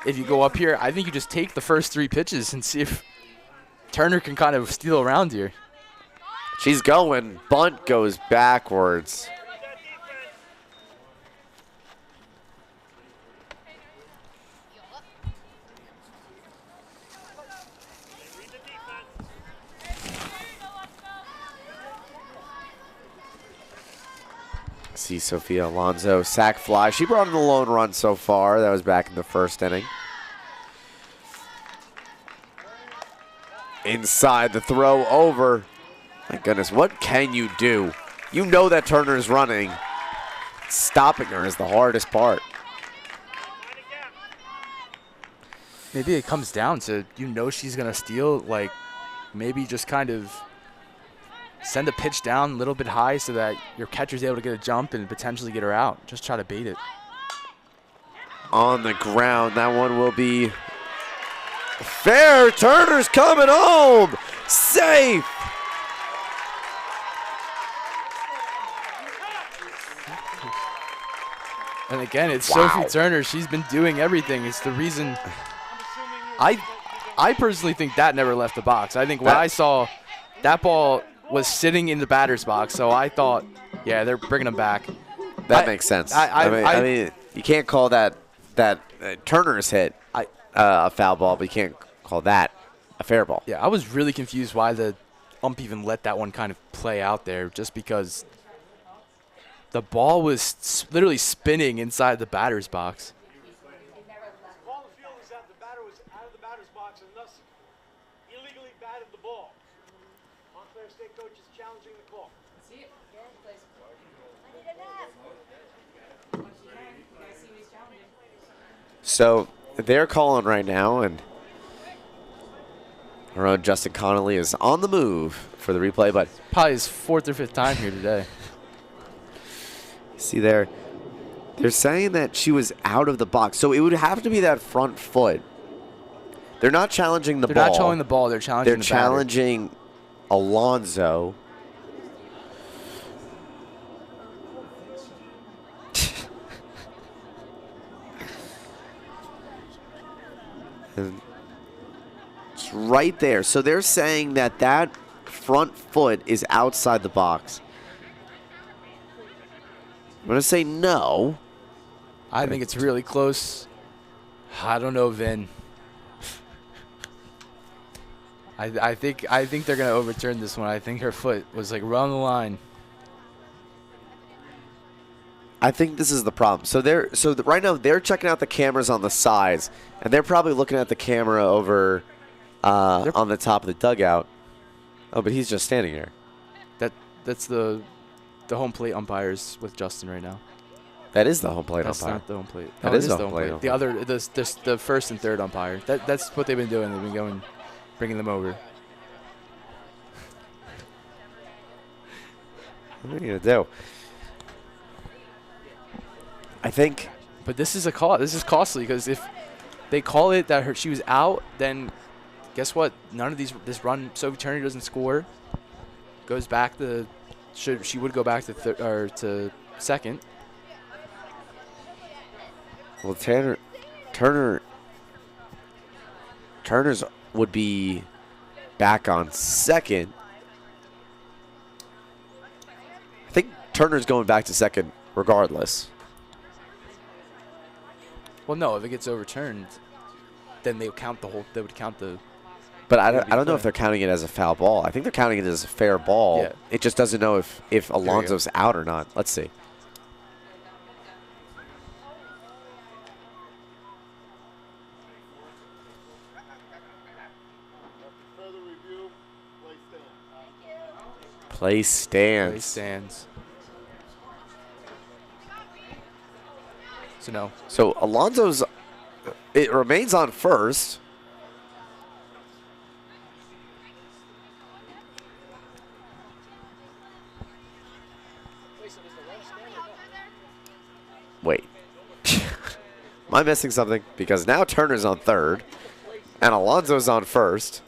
if you go up here, I think you just take the first 3 pitches and see if Turner can kind of steal around here. She's going. Bunt goes backwards. See Sophia Alonso sack fly. She brought in the lone run so far. That was back in the first inning. Inside the throw over. My goodness, what can you do? You know that Turner's running. Stopping her is the hardest part. Maybe it comes down to, she's going to steal, like maybe just kind of send a pitch down a little bit high so that your catcher's able to get a jump and potentially get her out. Just try to bait it. On the ground, that one will be fair. Turner's coming home. Safe. And again, it's Wow. Sophie Turner. She's been doing everything. It's the reason I personally think that never left the box. I think when I saw that ball was sitting in the batter's box, so I thought, yeah, they're bringing him back. That makes sense. I mean, you can't call that Turner's hit a foul ball, but you can't call that a fair ball. Yeah, I was really confused why the ump even let that one kind of play out there, just because the ball was literally spinning inside the batter's box. See it? Yeah, he plays. Once you can, you guys see what he's challenging. So they're calling right now, and our own Justin Connolly is on the move for the replay. But Probably his 4th or 5th time here today. see there, they're saying that she was out of the box. So it would have to be that front foot. They're not challenging the They're ball. not challenging the ball. They're challenging They're the batter. challenging Alonso. And it's right there. So they're saying that that front foot is outside the box. I'm going to say no. I think it's really close. I don't know, Vin. I think they're gonna overturn this one. I think her foot was like right on the line. I think this is the problem. So right now they're checking out the cameras on the sides, and they're probably looking at the camera over on the top of the dugout. Oh, but he's just standing there. That's the home plate umpires with Justin right now. That is the home plate That's umpire. not the home plate. That Oh, it is the home plate The umpire. other, the first and third umpire. That's what they've been doing. They've been going, bringing them over. What are you gonna do? I think. But this is a call. This is costly because if they call it that she was out, then guess what? None of this run. Sophie Turner doesn't score. Goes back to. She would go back to to second. Well, Turner's would be back on second. I think Turner's going back to second regardless. Well, no, if it gets overturned, then they would count the whole. They would count the. But I don't know if they're counting it as a foul ball. I think they're counting it as a fair ball. Yeah. It just doesn't know if Alonso's out or not. Let's see. Play stands. Play stands. So no. So Alonso's, it remains on first. Wait. Am I missing something? Because now Turner's on third, and Alonso's on first.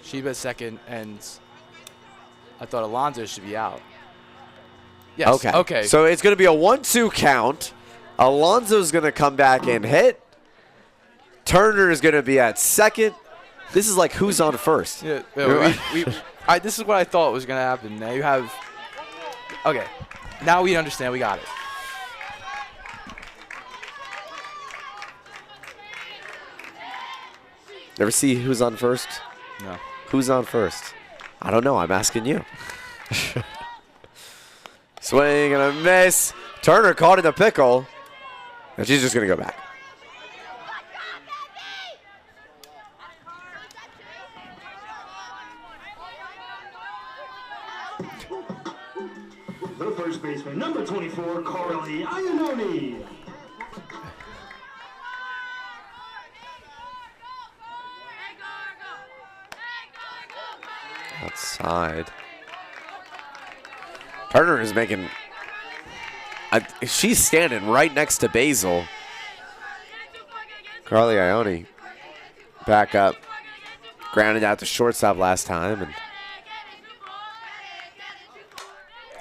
Sheba's second, and I thought Alonso should be out. Yes. Okay. Okay. So it's going to be a 1-2 count. Alonso's going to come back and hit. Turner is going to be at second. This is like who's on first. Yeah, this is what I thought was going to happen. Now you have. Okay. Now we understand. We got it. Ever see who's on first? No. Who's on first? I don't know. I'm asking you. Swing and a miss. Turner caught in the pickle. And she's just going to go back. The first baseman, number 24, Carly Iannone. Outside. Turner is making. She's standing right next to Basil. Carly Iannone back up. Grounded out to shortstop last time. And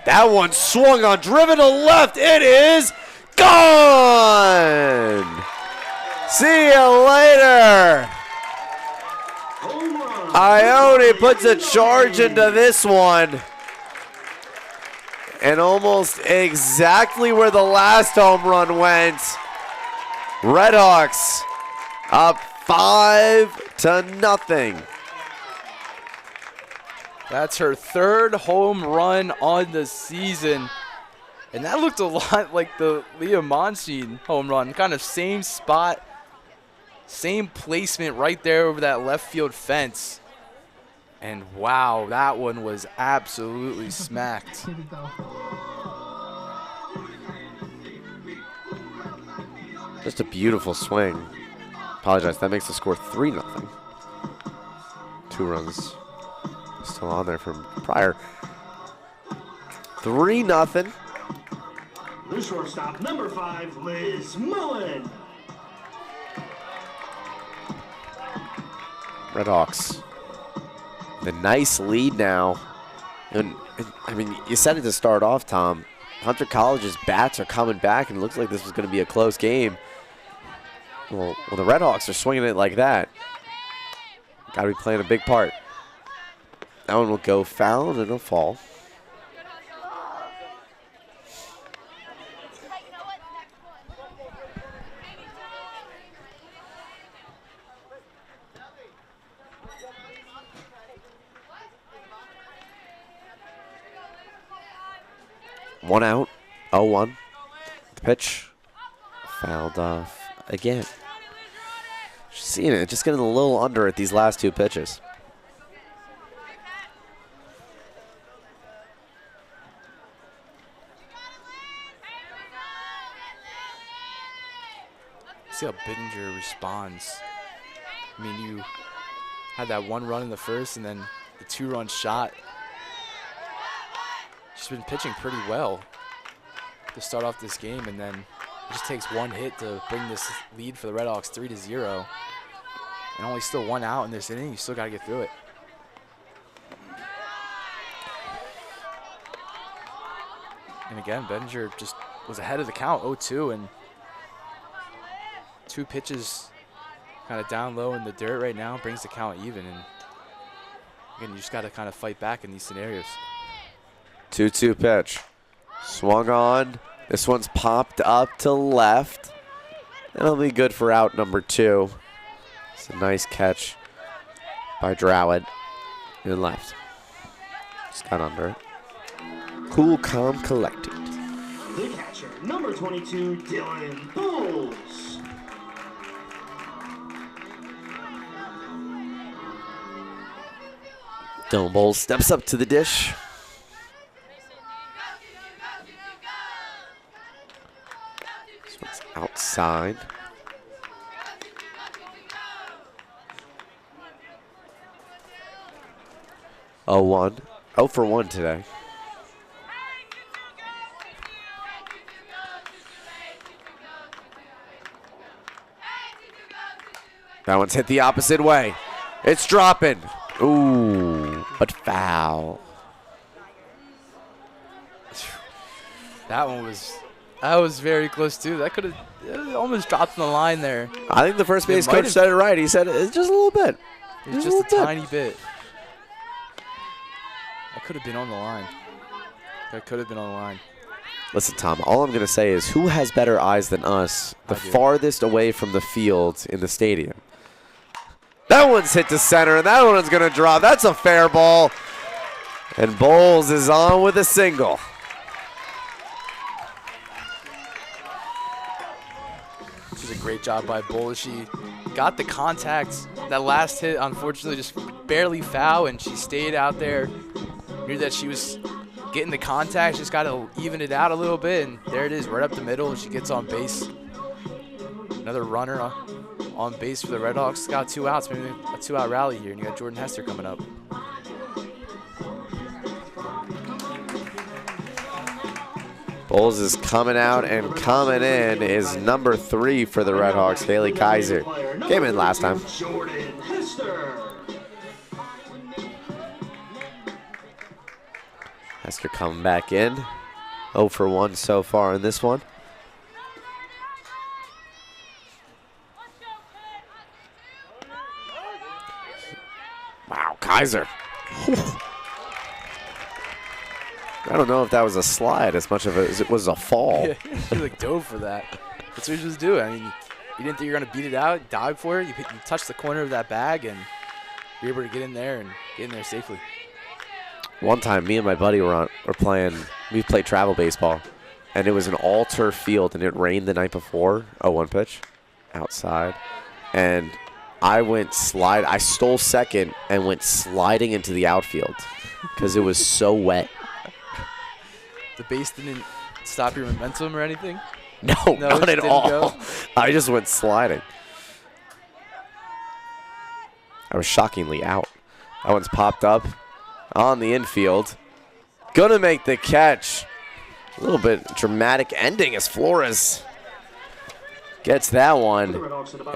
that one swung on, driven to left. It is gone. See you later. Iannone puts a charge into this one. And almost exactly where the last home run went. Redhawks up 5-0. That's her third home run on the season. And that looked a lot like the Liam Monson home run. Kind of same spot, same placement right there over that left field fence. And wow, that one was absolutely smacked. Here we go. Just a beautiful swing. Apologize, that makes the score 3-0. 2 runs still on there from prior. 3-0. The shortstop, number 5, Liz Mullen. Redhawks. The nice lead now. And I mean, you said it to start off, Tom. Hunter College's bats are coming back, and it looks like this was going to be a close game. Well, the Redhawks are swinging it like that. Got to be playing a big part. That one will go foul, and it'll fall. One out, 0-1. The pitch fouled off again. Just seeing it, just getting a little under at these last 2 pitches. See how Bittinger responds. I mean, you had that 1 run in the first and then the 2-run shot. She's been pitching pretty well to start off this game, and then it just takes 1 hit to bring this lead for the Redhawks 3-0. And only still 1 out in this inning. You still got to get through it. And again, Bettinger just was ahead of the count, 0-2, and 2 pitches kind of down low in the dirt right now brings the count even. And again, you just got to kind of fight back in these scenarios. 2-2 pitch. Swung on. This one's popped up to left. It'll be good for out number 2. It's a nice catch by Drowett in left. Just got under it. Cool, calm, collected. The catcher, number 22, Dylan Bowles. Dylan Bowles steps up to the dish. This one's outside. Oh, 1. 0 for 1 today. That one's hit the opposite way. It's dropping. Ooh, but foul. That was very close too. That could have almost dropped in the line there. I think the first base coach said it right. He said it's just a little bit. It's just a tiny bit. That could have been on the line. That could have been on the line. Listen, Tom, all I'm going to say is who has better eyes than us the I do. farthest away from the field in the stadium? That one's hit to center, and that one's going to drop. That's a fair ball. And Bowles is on with a single. This is a great job by Bowles. She got the contact. That last hit, unfortunately, just barely foul, and she stayed out there. Knew that she was getting the contact. Just got to even it out a little bit, and there it is, right up the middle, and she gets on base. Another runner on base for the Redhawks. Got 2 outs, maybe a 2-out rally here, and you got Jordan Hester coming up. Bowles is coming out, and coming in is number 3 for the Redhawks, Haley Kaiser. Came in last time. Jordan Hester. Hester coming back in. 0 for 1 so far in this one. Wow, Kaiser. I don't know if that was a slide as much as it was a fall. Yeah, she like dove for that. That's what she was doing. I mean, you didn't think you were going to beat it out, dive for it. You touched the corner of that bag, and you're able to get in there and get in there safely. One time, me and my buddy were playing. We played travel baseball, and it was an all-turf field, and it rained the night before. 0-1 pitch, outside, and I stole second and went sliding into the outfield because it was so wet. The base didn't stop your momentum or anything? No, it not at didn't all. go? I just went sliding. I was shockingly out. That one's popped up on the infield. Gonna make the catch. A little bit dramatic ending as Flores gets that one.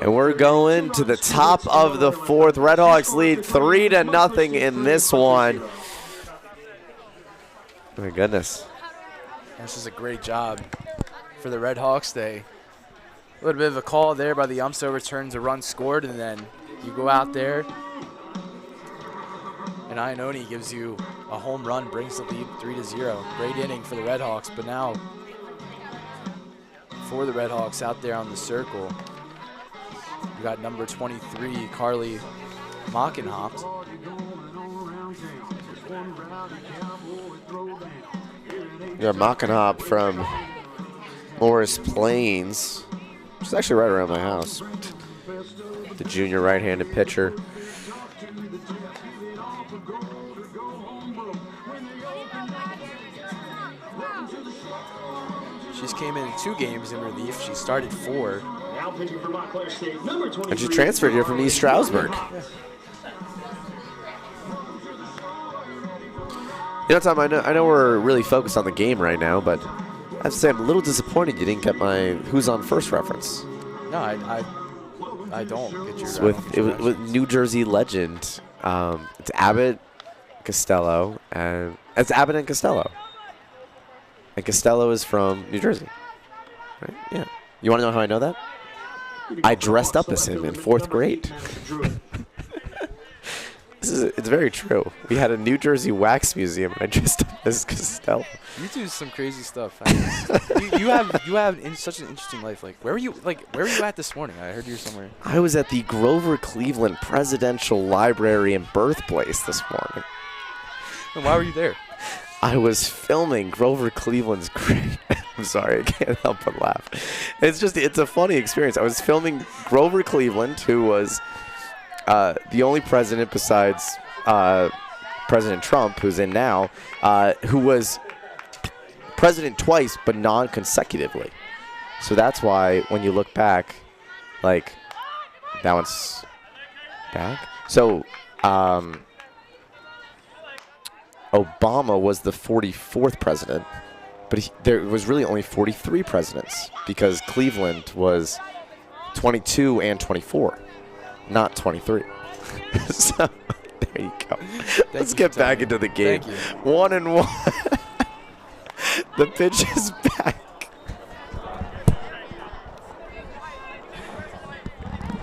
And we're going to the top of the fourth. Redhawks lead 3-0 in this one. Oh my goodness. This is a great job for the Red Hawks. A little bit of a call there by the umps, so returns a run scored, and then you go out there, and Iannone gives you a home run, brings the lead 3-0. Great inning for the Red Hawks, but now for the Red Hawks out there on the circle, you got number 23, Carly Mockenhopt. Yeah, Mockenhop from Morris Plains, which is actually right around my house. The junior right-handed pitcher. She's came in 2 games in relief. She started 4. And she transferred here from East Stroudsburg. You know, Tom, I know we're really focused on the game right now, but I have to say I'm a little disappointed you didn't get my Who's on First reference. No, I don't get your With New Jersey legend. It's Abbott, Costello, and it's Abbott and Costello. And Costello is from New Jersey. Right? Yeah. You want to know how I know that? I dressed up as him in 4th grade. It's very true. We had a New Jersey wax museum, and I dressed up as Costello. You do some crazy stuff. you have such an interesting life. Where were you at this morning? I heard you were somewhere. I was at the Grover Cleveland Presidential Library and Birthplace this morning. And why were you there? I was filming Grover Cleveland's great. I'm sorry, I can't help but laugh. It's a funny experience. I was filming Grover Cleveland, who was the only president besides President Trump, who's in now, who was president twice but non-consecutively. So that's why when you look back, that one's back. So Obama was the 44th president, but there was really only 43 presidents because Cleveland was 22 and 24. Not 23. So, there you go. Let's get back into the game. 1-1. The pitch is back.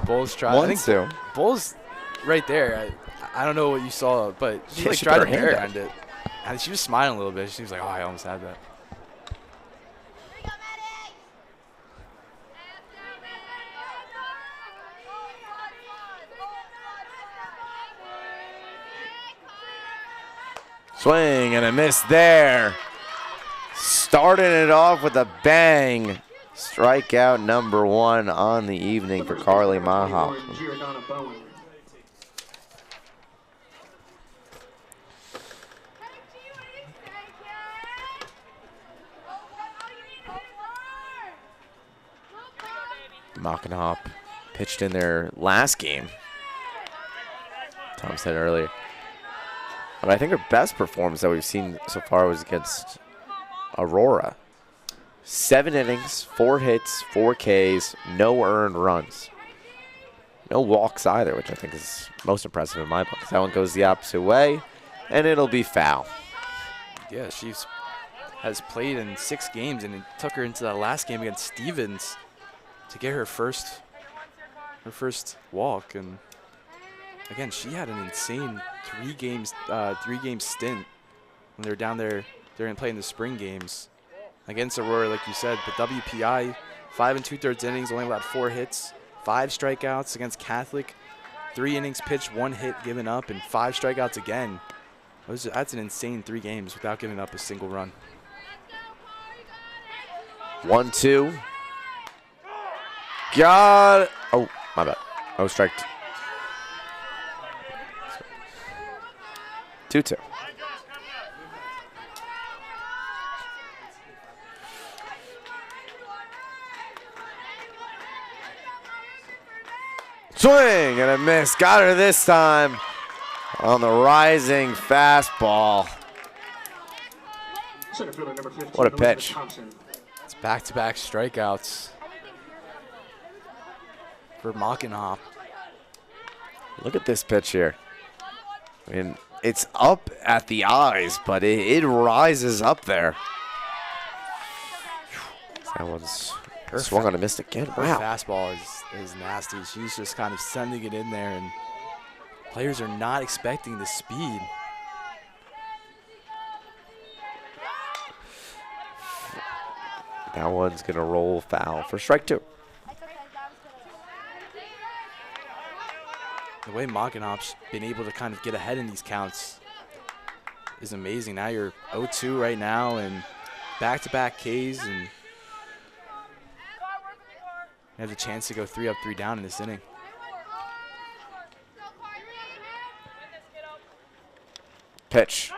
Bulls try. I think Bulls right there. I don't know what you saw, but she tried to parahand it. And she was smiling a little bit. She was like, oh, I almost had that. Swing and a miss there. Starting it off with a bang. Strikeout number 1 on the evening for Carly Mockenhop. Mockenhop pitched in their last game. Tom said earlier. But I think her best performance that we've seen so far was against Aurora. 7 innings, 4 hits, 4 Ks, no earned runs. No walks either, which I think is most impressive in my book. That one goes the opposite way, and it'll be foul. Yeah, she has played in 6 games, and it took her into that last game against Stevens to get her first walk. And again, she had an insane 3-game stint when they were down there during playing the spring games against Aurora, like you said. But WPI, 5 2/3 innings, only allowed 4 hits, 5 strikeouts against Catholic, 3 innings pitched, 1 hit given up, and 5 strikeouts again. That's an insane 3 games without giving up a single run. 1-2. God. Oh, my bad. Oh, strike. 2-2. Swing and a miss. Got her this time on the rising fastball. What a pitch. It's back-to-back strikeouts for Mockenhop. Look at this pitch here. I mean, it's up at the eyes, but it rises up there. That one's swung on a missed again. Her Wow. fastball is nasty. She's just kind of sending it in there, and players are not expecting the speed. That one's going to roll foul for strike 2. The way Mockenhop's been able to kind of get ahead in these counts is amazing. Now you're 0-2 right now, and back-to-back Ks, and you have the chance to go 3 up, 3 down in this inning. Pitch.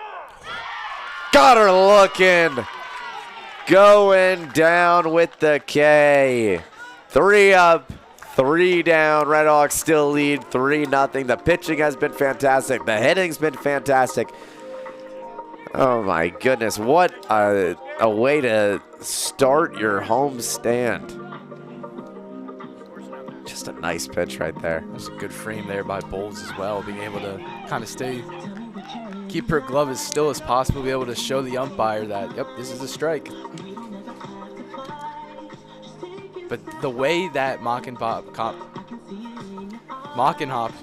Got her looking. Going down with the K. 3 up, 3 down. Redhawks still lead 3-0. The pitching has been fantastic. The hitting's been fantastic. Oh my goodness, what a way to start your home stand. Just a nice pitch right there. That's a good frame there by Bowles as well, being able to kind of keep her glove as still as possible, be able to show the umpire that, yep, this is a strike. But the way that Mockenhop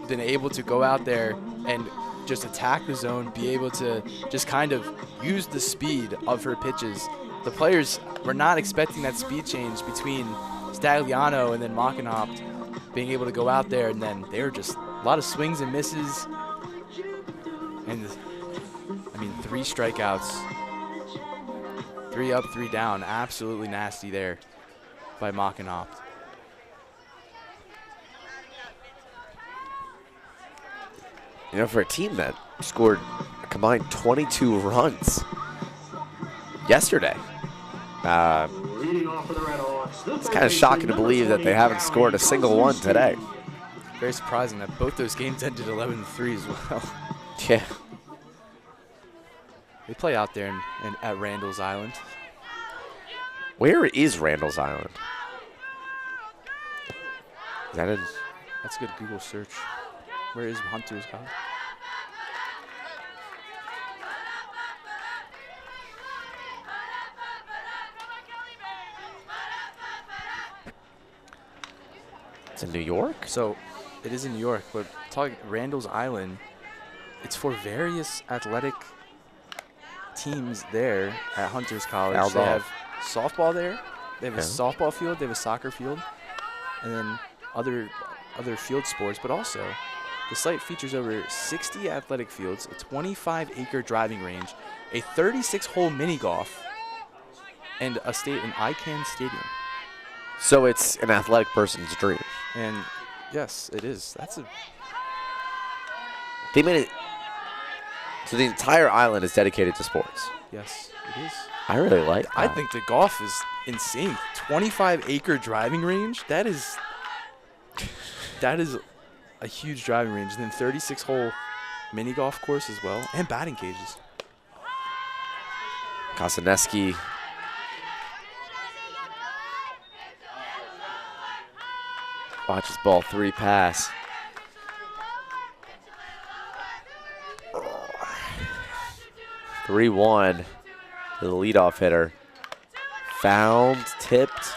been able to go out there and just attack the zone, be able to just kind of use the speed of her pitches. The players were not expecting that speed change between Stagliano and then Mockenhop being able to go out there, and then they were just a lot of swings and misses. And I mean, 3 strikeouts, 3 up, 3 down, absolutely nasty there by Mockenhop. You know, for a team that scored a combined 22 runs yesterday, it's kind of shocking to believe that they haven't scored a single one today. Very surprising that both those games ended 11-3 as well. Yeah. They play out there at Randall's Island. Where is Randall's Island? Is that in? That's a good Google search. Where is Hunter's Island? It's in New York? So it is in New York, but talking Randall's Island, it's for various athletic teams there at Hunter's College. Fouled They off. have softball there. They have a Okay. softball field. They have a soccer field, and then other field sports. But also, the site features over 60 athletic fields, a 25-acre driving range, a 36-hole mini golf, and an ICANN stadium. So it's an athletic person's dream. And yes, it is. They made it so the entire island is dedicated to sports. Yes, it is. I really like that. I think the golf is insane. 25-acre driving range. That is a huge driving range. And then 36-hole mini golf course as well, and batting cages. Kosaneski. Watches ball 3 pass. Oh. 3-1 to the leadoff hitter. Found, tipped.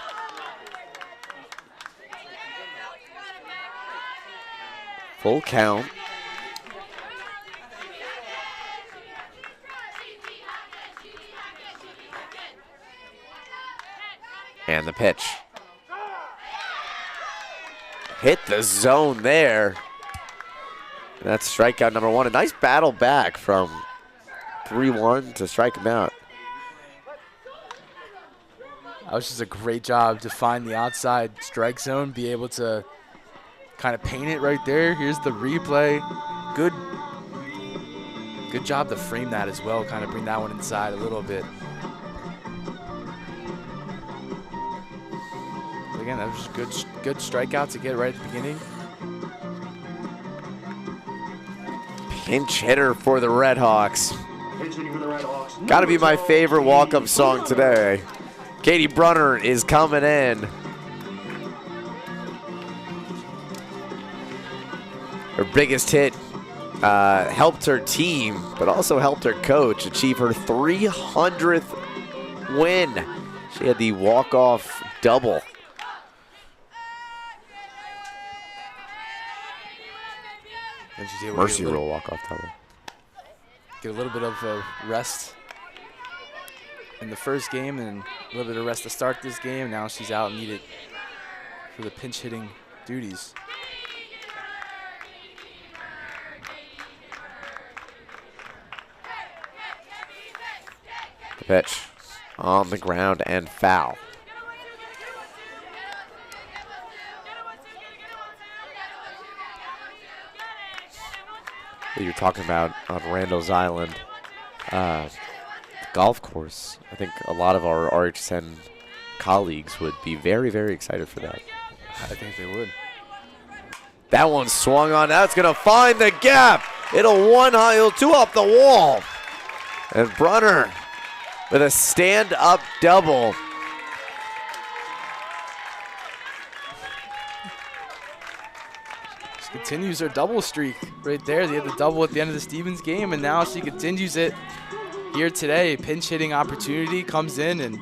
Full count. And the pitch. Hit the zone there. And that's strikeout number 1. A nice battle back from 3-1 to strike him out. That was just a great job to find the outside strike zone, be able to kind of paint it right there. Here's the replay. Good job to frame that as well, kind of bring that one inside a little bit. But again, that was just good strikeout to get right at the beginning. Pinch hitter for the Red Hawks. Pinch hitting for the Red Hawks. Gotta be my favorite walk-up song today. Katie Brunner is coming in. Her biggest hit helped her team, but also helped her coach achieve her 300th win. She had the walk-off double. And she's able Mercy to get rule walk-off double. a little bit of rest in the first game and a little bit of rest to start this game. Now she's out needed for the pinch hitting duties. The pitch on the ground and foul. You're talking about on Randall's Island golf course. I think a lot of our RHSN colleagues would be very, very excited for that. I think they would. That one swung on. That's going to find the gap. It'll two up the wall. And Brunner with a stand-up double. She continues her double streak right there. They had the double at the end of the Stevens game, and now she continues it here today. Pinch hitting opportunity comes in, and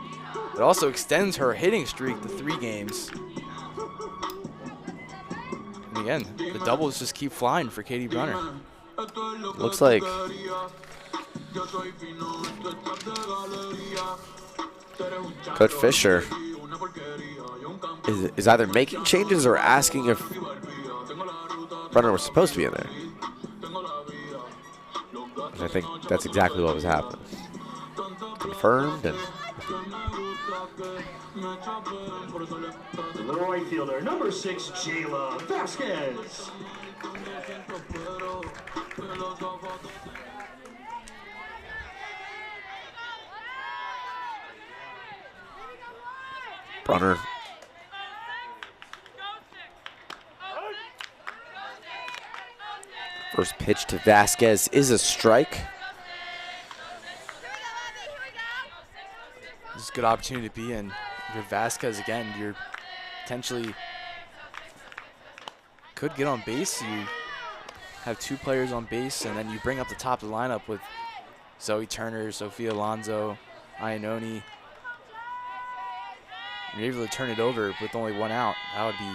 it also extends her hitting streak to 3 games. And again, the doubles just keep flying for Katie Brunner. Looks like Coach Fisher is either making changes or asking if Brunner was supposed to be in there. And I think that's exactly what was happening. Confirmed. And The little right fielder, number 6, Jayla Vasquez. Brunner first pitch to Vasquez is a strike. This is a good opportunity to be in. You're Vasquez again. You're potentially could get on base. You have 2 players on base, and then you bring up the top of the lineup with Zoe Turner, Sophia Alonso, Iannone. You're able to turn it over with only 1 out. That would be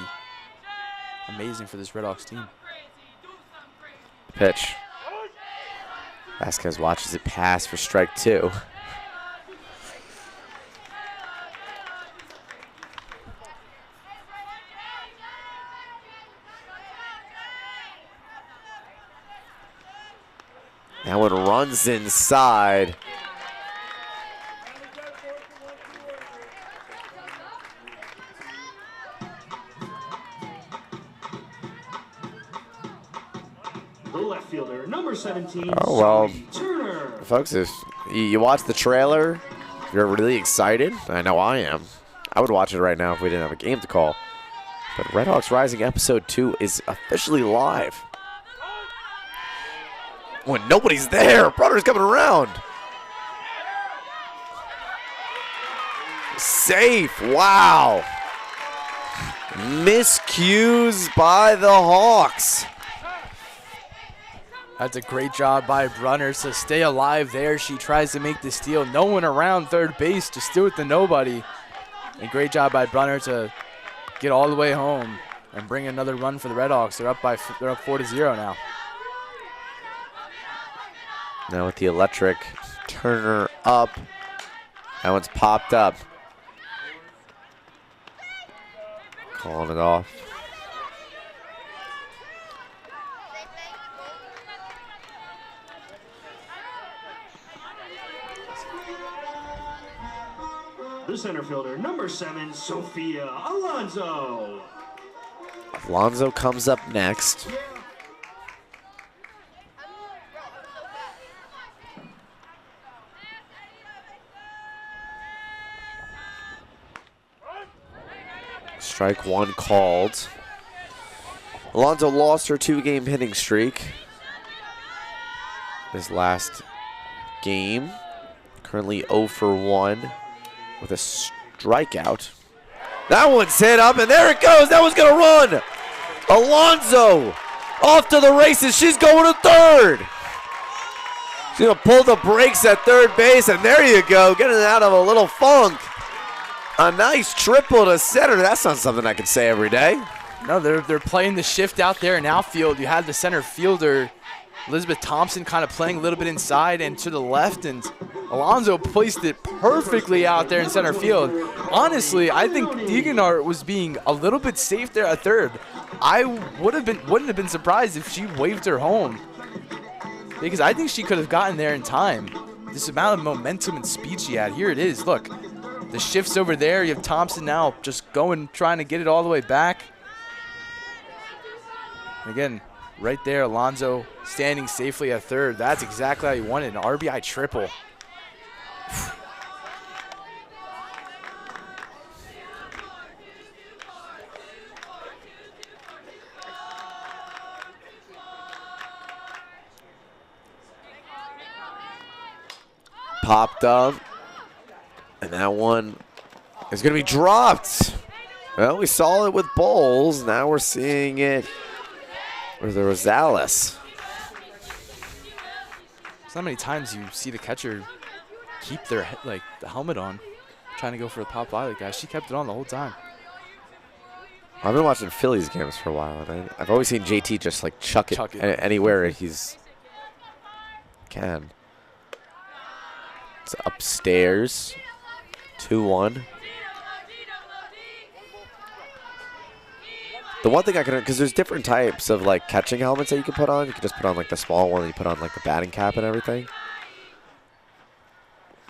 amazing for this Red Hawks team. Pitch. Vasquez watches it pass for strike 2. That one runs inside. The left fielder, number 17, Oh, well, Zoe Turner. folks, if you watch the trailer, if you're really excited, I know I am. I would watch it right now if we didn't have a game to call. But Red Hawks Rising Episode 2 is officially live. When nobody's there, Brunner's coming around. Safe, wow. Miscues by the Hawks. That's a great job by Brunner to stay alive there. She tries to make the steal. No one around third base, just do it to nobody. And great job by Brunner to get all the way home and bring another run for the Red Hawks. They're up 4-0 now. Now with the electric, Turner up. That one's popped up. Calling it off. The center fielder, number 7, Sophia Alonso. Alonso comes up next. Strike one called. Alonso lost her 2-game hitting streak. His last game. Currently 0 for 1 with a strikeout. That one's hit up, and there it goes. That one's going to run. Alonso off to the races. She's going to third. She's going to pull the brakes at third base, and there you go. Getting out of a little funk. A nice triple to center. That's not something I can say every day. No, they're playing the shift out there in outfield. You had the center fielder, Elizabeth Thompson, kind of playing a little bit inside and to the left, and Alonso placed it perfectly out there in center field. Honestly, I think Degenart was being a little bit safe there at third. I wouldn't have been surprised if she waved her home, because I think she could have gotten there in time. This amount of momentum and speed she had. Here it is. Look, the shift's over there. You have Thompson now just going, trying to get it all the way back. Again, right there, Alonso standing safely at third. That's exactly how you wanted, an RBI triple. Popped up, and that one is going to be dropped. Well, we saw it with Bowles. Now we're seeing it with the Rosales. It's not many times you see the catcher keep their the helmet on, trying to go for a pop fly like that. She kept it on the whole time. I've been watching Phillies games for a while, and I've always seen JT just like chuck it anywhere he's can. It's upstairs, 2-1. The one thing I can, because there's different types of like catching helmets that you can put on. You can just put on like the small one, and you put on like the batting cap and everything.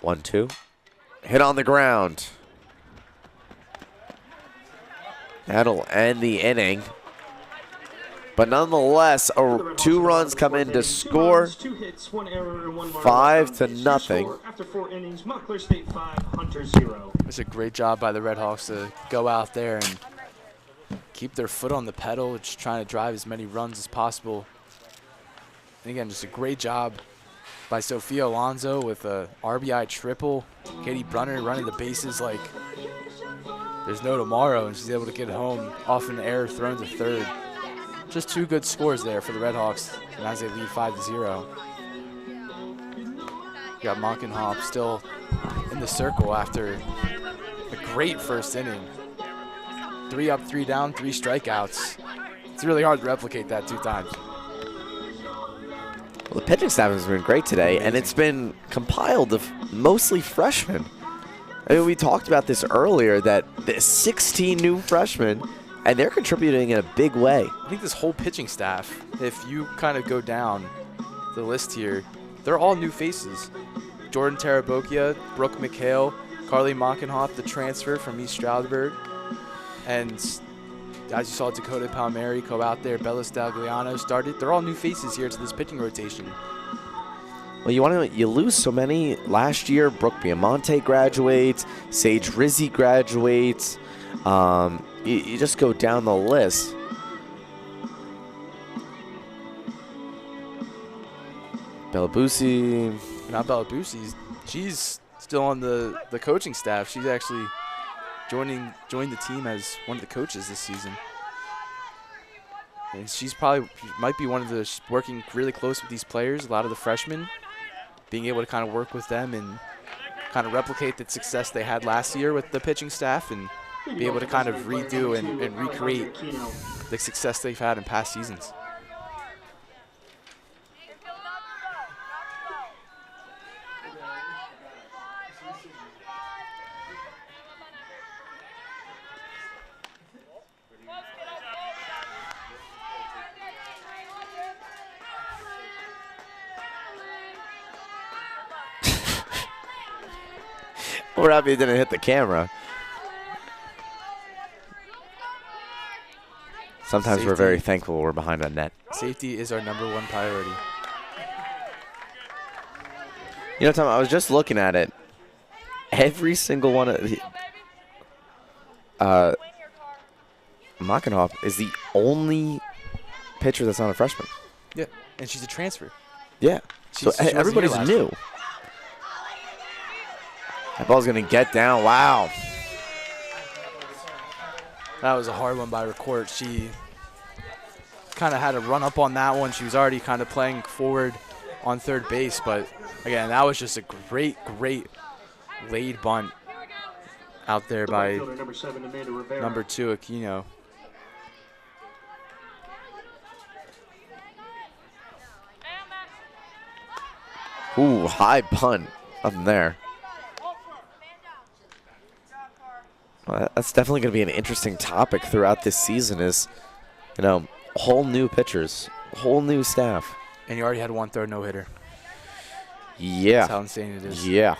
1-2. Hit on the ground. That'll end the inning. But nonetheless, 2 runs come in to score. 5-0. After 4 innings, Montclair State 5, Hunter 0. It's a great job by the Redhawks to go out there and keep their foot on the pedal, just trying to drive as many runs as possible. And again, just a great job by Sophia Alonso with a RBI triple. Katie Brunner running the bases like there's no tomorrow, and she's able to get home off an error thrown to third. Just 2 good scores there for the Redhawks, and as they lead 5-0. You got Monkenhoff still in the circle after a great first inning. 3 up, 3 down, 3 strikeouts. It's really hard to replicate that 2 times. Well, the pitching staff has been great today, and it's been compiled of mostly freshmen. I mean, we talked about this earlier, that the 16 new freshmen, and they're contributing in a big way. I think this whole pitching staff, if you kind of go down the list here, they're all new faces. Jordan Tarabokia, Brooke McHale, Carly Monkenhoff, the transfer from East Stroudsburg, and as you saw, Dakota Palmieri go out there, Bella Stagliano started. They're all new faces here to this pitching rotation. Well, you lose so many. Last year, Brooke Biamonte graduates, Sage Rizzi graduates. You just go down the list. Bella Busi. Not Bella Busi. She's still on the coaching staff. She's actually joined the team as one of the coaches this season. And she might be one of the working really close with these players, a lot of the freshmen, being able to kind of work with them and kind of replicate the success they had last year with the pitching staff and be able to kind of redo and recreate the success they've had in past seasons. We're happy it didn't hit the camera. Sometimes we're Safety. very thankful we're behind a net. Safety is our #1 priority. You know, Tom, I was just looking at it. Every single one of the Machenhoff is the only pitcher that's not a freshman. Yeah, and she's a transfer. Yeah. So She wasn't everybody's here last new. year. That ball's going to get down. Wow. That was a hard one by Ricourt. She kind of had to run up on that one. She was already kind of playing forward on third base, but again, that was just a great laid bunt out there The by right fielder, number 7, Amanda Rivera. #2 Aquino. Ooh, high punt up in there. Well, that's definitely going to be an interesting topic throughout this season is, you know, whole new pitchers, whole new staff. And you already had one third no-hitter. Yeah. That's how insane it is. Yeah.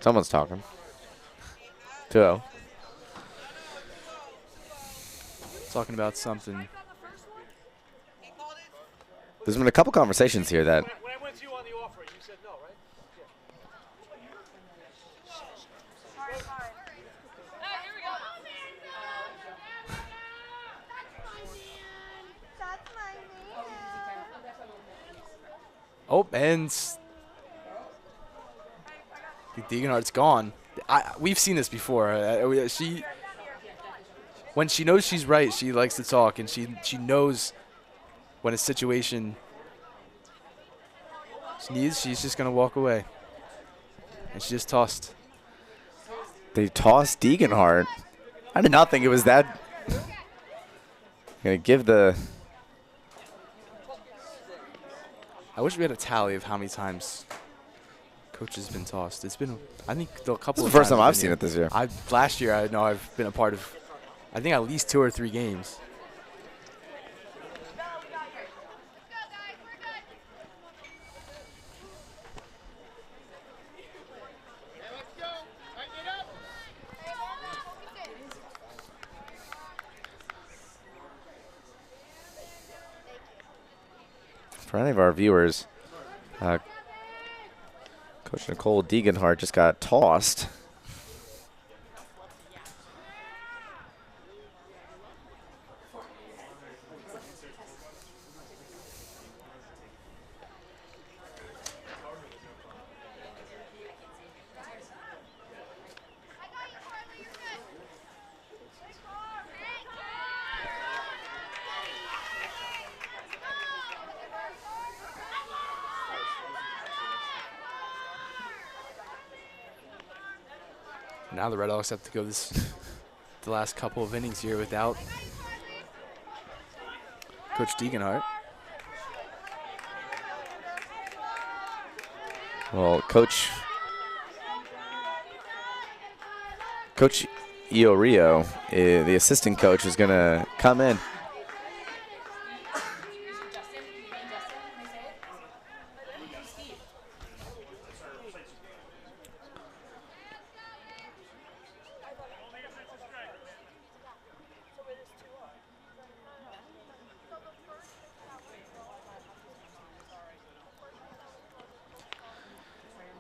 Someone's talking. 2-0. Talking about something. There's been a couple conversations here that When I went to you on the offer, you said no, right? Oh, and Degenhardt's gone. We've seen this before. When she knows she's right, she likes to talk, and she knows when a situation she needs, she's just gonna walk away. And she just tossed. they tossed Degenhardt. I did not think it was that. Gonna give the. I wish we had a tally of how many times Coach has been tossed. It's been, I think, a couple. This is the first of time I've times seen it this year. Last year, I know I've been a part of, I think, at least 2 or 3 games. For any of our viewers, Coach Nicole Degenhardt just got tossed. Now the Red Hawks have to go the last couple of innings here without Coach Degenhardt. Well, Coach Iorio, the assistant coach, is going to come in.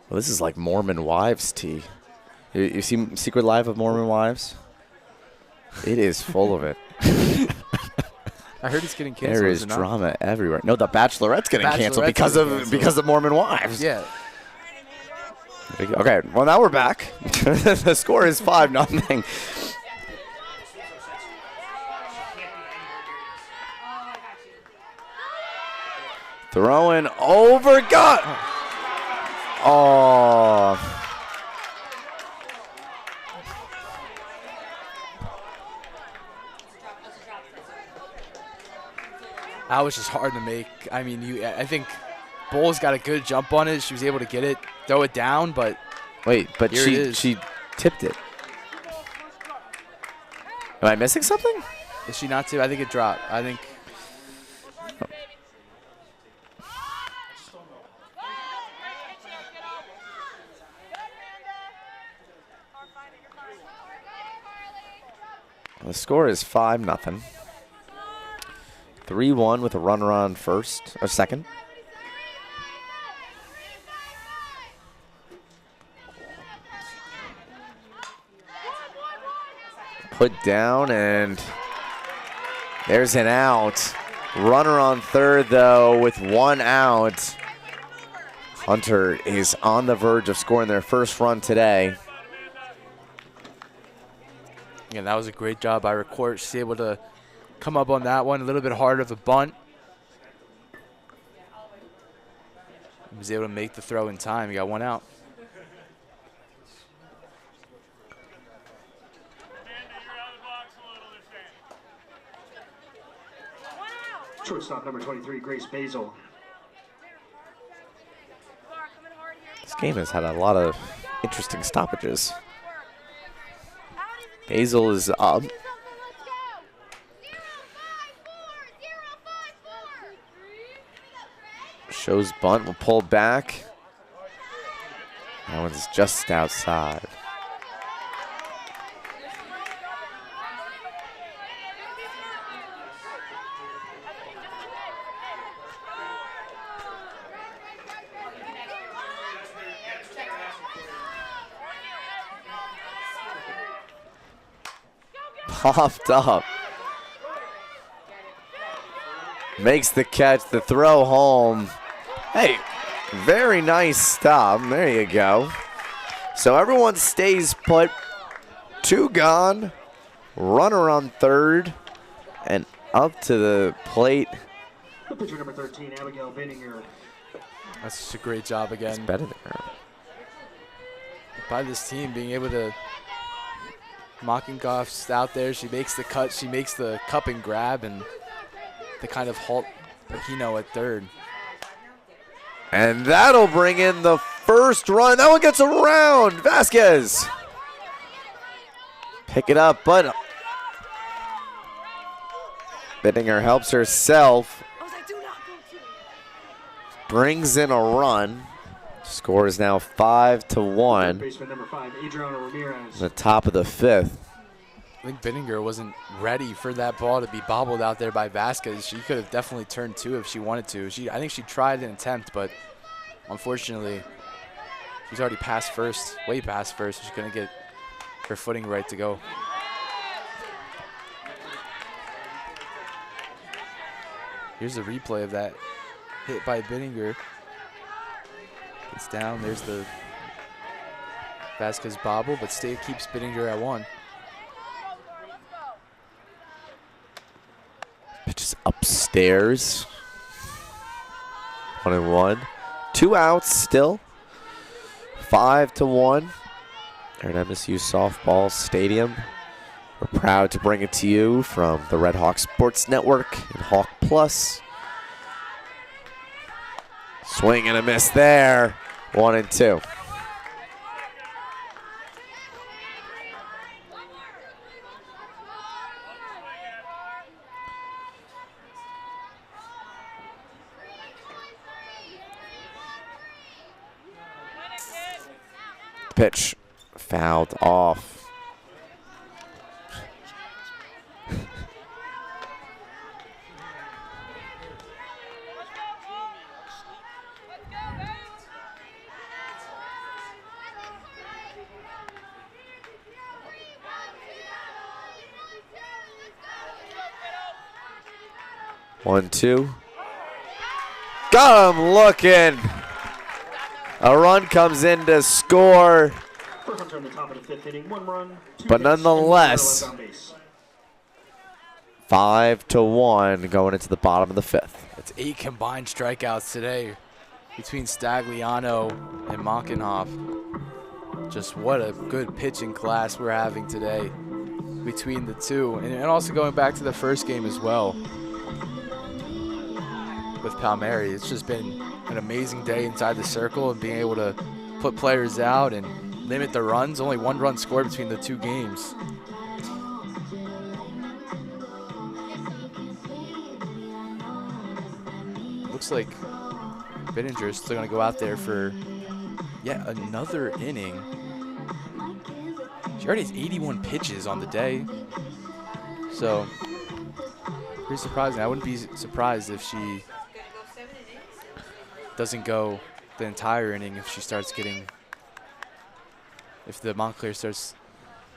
Well, this is like Mormon Wives tea. You see Secret Life of Mormon Wives? It is full of it. I heard it's getting canceled. There is it not? drama everywhere. No, The Bachelorette's getting canceled Bachelorette's getting because of Mormon Wives. Yeah. Okay, well now we're back. The score is 5-0. Throwing over, got. Oh. That was just hard to make. I mean, I think Bowles got a good jump on it. She was able to get it, throw it down, but Wait, but here it is. she tipped it. Am I missing something? Is she not to? I think it dropped. I think. The score is 5-0. 3-1 with a runner on first or second. Put down, and there's an out. Runner on third, though, with 1 out. Hunter is on the verge of scoring their first run today. Yeah, that was a great job by Ricourt. She's able to come up on that one. A little bit harder of a bunt. Was able to make the throw in time. He got 1 out. Shortstop number 23, Grace Basil. This game has had a lot of interesting stoppages. Basil is up. Shows bunt, will pull back. That one's just outside. Popped up. Makes the catch, the throw home. Hey, very nice stop. There you go. So everyone stays put. 2 gone. Runner on third. And up to the plate. The pitcher number 13, Abigail Binninger. That's just a great job again. It's better than her. By this team being able to. Mockenkoff's out there. She makes the cut. She makes the cup and grab and the kind of halt Aquino at third. And that'll bring in the first run. That one gets around. Vasquez. Pick it up, but Bittinger helps herself. Brings in a run. Score is now 5-1. Baseman number 5, Adriana Ramirez. The top of the 5th. I think Bittinger wasn't ready for that ball to be bobbled out there by Vasquez. She could have definitely turned 2 if she wanted to. I think she tried an attempt, but unfortunately, she's already past first, way past first. She's going to get her footing right to go. Here's a replay of that hit by Bittinger. It's down. There's the Vasquez bobble, but keeps Bittinger at 1. Pitches upstairs. 1-1. 2 outs still. 5-1. Here at MSU Softball Stadium. We're proud to bring it to you from the Red Hawk Sports Network and Hawk Plus. Swing and a miss there. 1-2. Pitch fouled off. One, two. Got him looking. A run comes in to score. For Hunter in the top of the 5th inning, 1 run, 2 But hits, nonetheless, and 0 left on base. 5-1 going into the bottom of the 5th. That's 8 combined strikeouts today between Stagliano and Mockenhoff. Just what a good pitching class we're having today between the two. And also going back to the first game as well. with Palmieri. It's just been an amazing day inside the circle and being able to put players out and limit the runs. Only 1 run scored between the 2 games. Looks like Bittinger is still going to go out there for yet another inning. She already has 81 pitches on the day. So, pretty surprising. I wouldn't be surprised if she doesn't go the entire inning if she starts getting, if the Montclair starts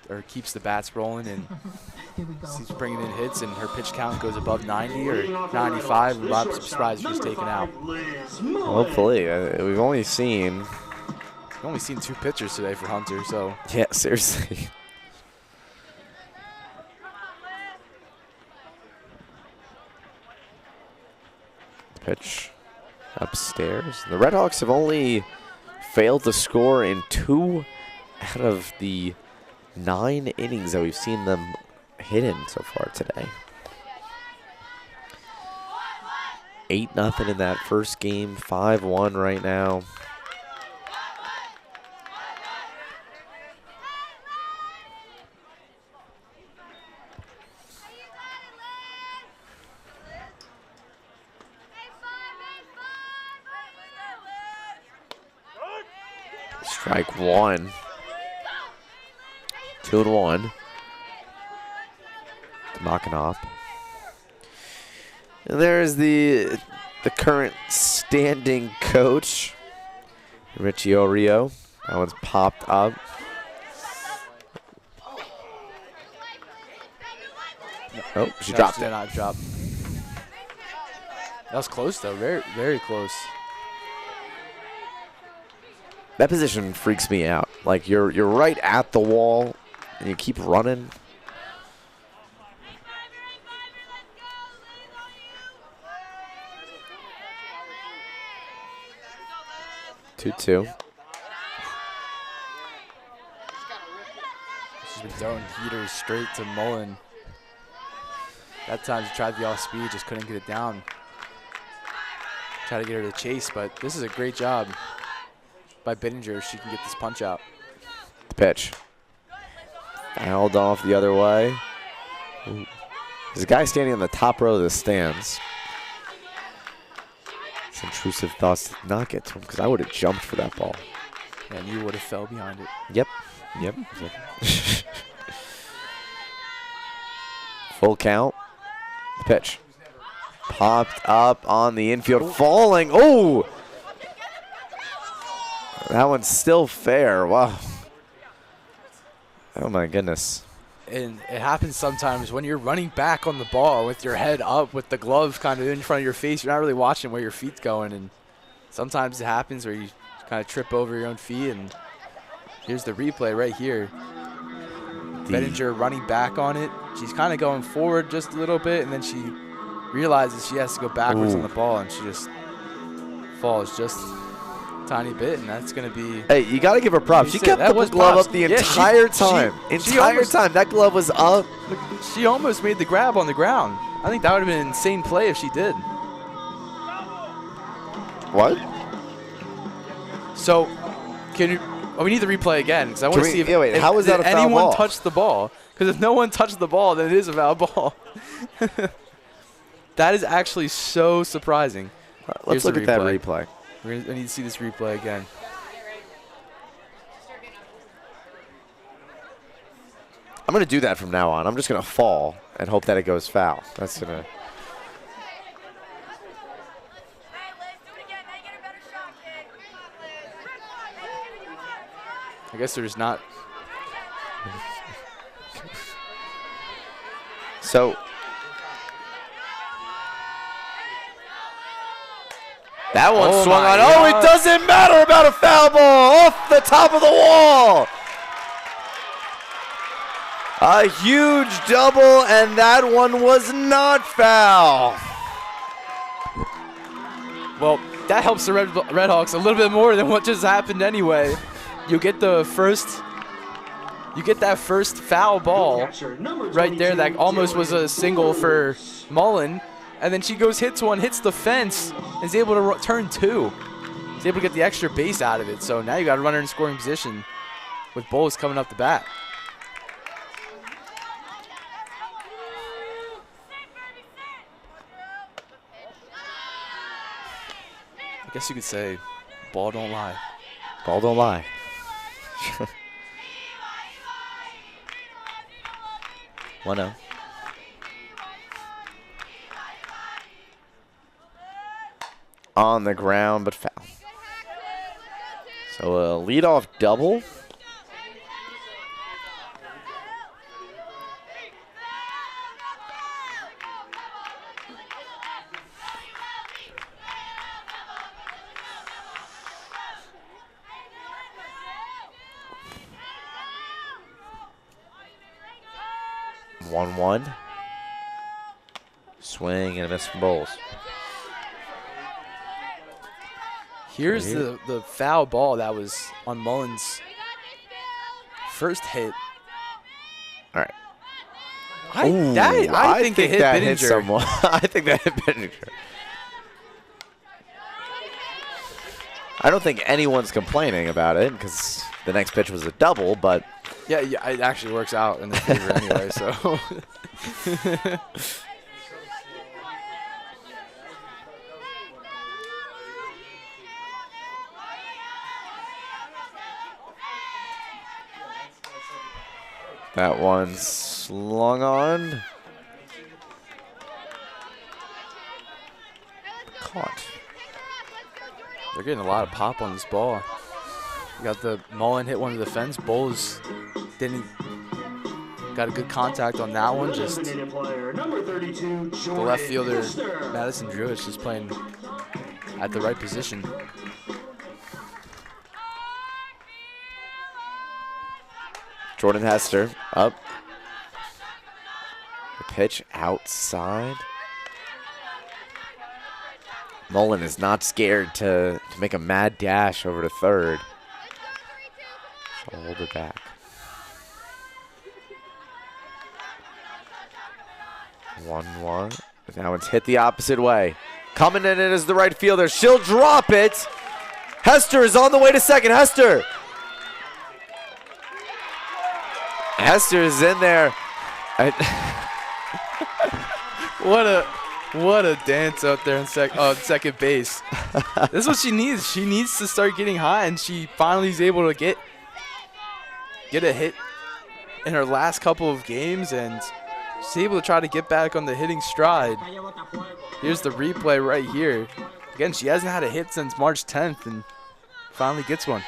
or keeps the bats rolling and Here we go. she's bringing in hits and her pitch count goes above 90 or 95. I'm not surprised if she's taken out. Hopefully. We've only seen... We've only seen 2 pitchers today for Hunter, so. Yeah, seriously. Pitch upstairs. The Redhawks have only failed to score in 2 out of the 9 innings that we've seen them hit in so far today. 8-0 in that first game, 5-1 right now. Strike 1. 2-1. Makanov. And there's the current standing coach, Richie Orio. That one's popped up. Oh, she dropped it. Did not drop. That was close though, very, very close. That position freaks me out. Like you're right at the wall and you keep running. Two. She's been throwing heaters straight to Mullen. That time she tried the off speed, just couldn't get it down. Try to get her to chase, but this is a great job by Bittinger. She can get this punch out. The pitch. Fouled off the other way. Ooh. There's a guy standing on the top row of the stands. His intrusive thoughts did not get to him because I would have jumped for that ball. And you would have fell behind it. Yep. Full count. The pitch. Popped up on the infield, falling. Oh! That one's still fair. Wow. Oh my goodness. And it happens sometimes when you're running back on the ball with your head up, with the glove kind of in front of your face. You're not really watching where your feet's going, and sometimes it happens where you kind of trip over your own feet. And here's the replay right here. Bittinger running back on it. She's kind of going forward just a little bit, and then she realizes she has to go backwards on the ball, and she just falls just a tiny bit, and that's going to be... Hey, you got to give her props. She kept the glove up the entire time. That glove was up. She almost made the grab on the ground. I think that would have been an insane play if she did. What? So, can you... Oh, we need the replay again, because I want to see if, how was that a foul anyone ball? touched the ball. Because if no one touched the ball, then it is a foul ball. That is actually so surprising. Let's look at that replay. I need to see this replay again. I'm going to do that from now on. I'm just going to fall and hope that it goes foul. That's going to... I guess there's not... So... That one swung on. Oh, it doesn't matter about a foul ball. Off the top of the wall. A huge double, and that one was not foul. Well, that helps the Redhawks a little bit more than what just happened anyway. You get that first foul ball right there that almost was a single for Mullen. And then she goes, hits one, hits the fence, and is able to turn 2. Is able to get the extra base out of it. So now you got a runner in scoring position with Bowles coming up the bat. I guess you could say, ball don't lie. Ball don't lie. 1-0. On the ground, but foul. So a leadoff double. One. Swing and a miss from Bowles. Here's the foul ball that was on Mullins' first hit. All right. I think it hit that Bittinger. hit someone. I think that hit Bittinger. I don't think anyone's complaining about it because the next pitch was a double, but Yeah, it actually works out in the favor anyway, so. that one's slung on. Caught. They're getting a lot of pop on this ball. You got the Mullen hit one of the fence. Bowles didn't. Got a good contact on that one. Just Eliminated player number 32, the left fielder, Hester. Madison Druitt, just playing at the right position. Jordan Hester up. The pitch outside. Mullen is not scared to make a mad dash over to third. So hold it back. 1-1. Now it's hit the opposite way. Coming in it is the right fielder. She'll drop it. Hester is on the way to second. Hester is in there. What a dance out there in second base. This is what she needs. She needs to start getting high, and she finally is able to get a hit in her last couple of games, and she's able to try to get back on the hitting stride. Here's the replay right here. Again, she hasn't had a hit since March 10th, and finally gets one.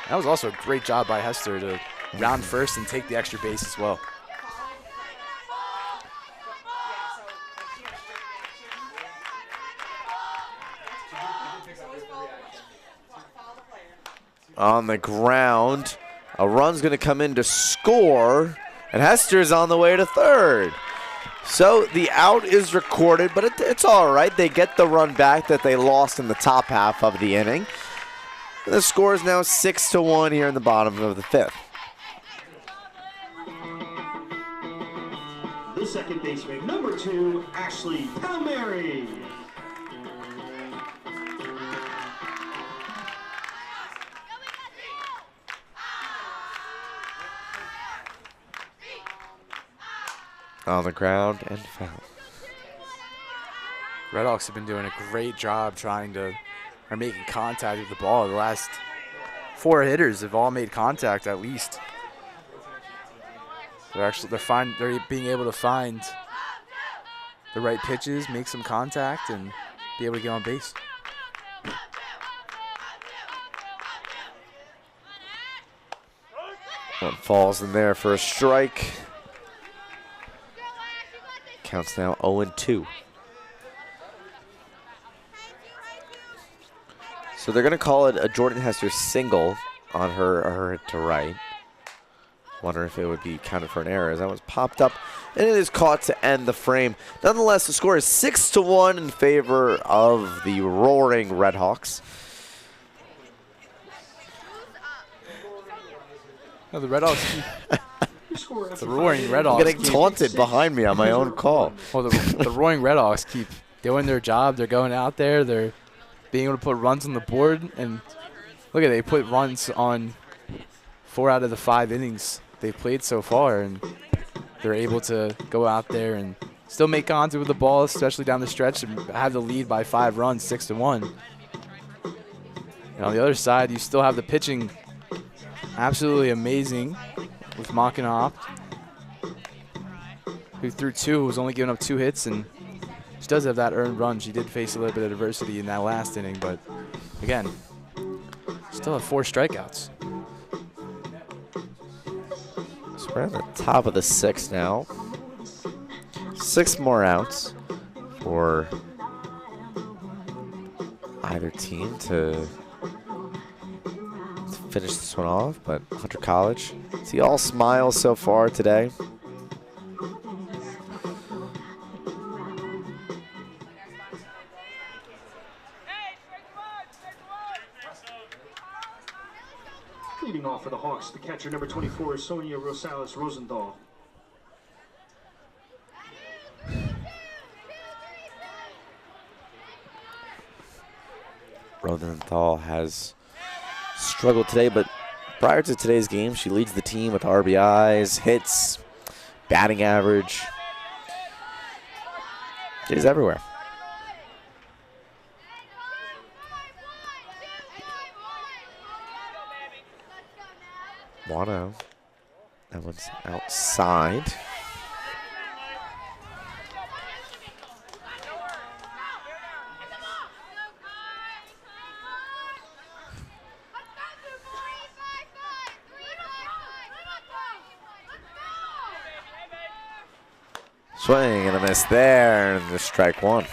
That was also a great job by Hester to round first and take the extra base as well. On the ground, a run's going to come in to score, and Hester's on the way to third. So the out is recorded, but it's all right. They get the run back that they lost in the top half of the inning. And the score is now 6-1 here in the bottom of the fifth. The second baseman, number 2, Ashley Palmieri. On the ground and foul. Redhawks have been doing a great job making contact with the ball. The last 4 hitters have all made contact at least. They're being able to find the right pitches, make some contact, and be able to get on base. One falls in there for a strike. Counts now 0-2. So they're going to call it a Jordan Hester single on her hit to right. Wonder if it would be counted for an error as that was popped up, and it is caught to end the frame. Nonetheless, the score is 6-1 in favor of the Roaring Redhawks. No, the Redhawks Your score after The Roaring 5 Red innings, Hawks Getting keep- taunted behind me on my own call. Well, the Roaring Red Hawks keep doing their job. They're going out there. They're being able to put runs on the board. And look at it. They put runs on 4 out of the 5 innings they've played so far. And they're able to go out there and still make contact with the ball, especially down the stretch, and have the lead by 5 runs, 6-1. And on the other side, you still have the pitching absolutely amazing with Mackinac, who threw 2, was only giving up 2 hits, and she does have that earned run. She did face a little bit of adversity in that last inning, but again, still have 4 strikeouts. So we're at the top of the 6th now. 6 more outs for either team to finish this one off, but Hunter College, see all smiles so far today. Leading off for the Hawks, the catcher number 24, Sonia Rosales Rosenthal. Rosenthal has struggled today, but prior to today's game, she leads the team with RBIs, hits, batting average. She's everywhere. Wano. That one's outside. Swing and a miss there, and the strike 1.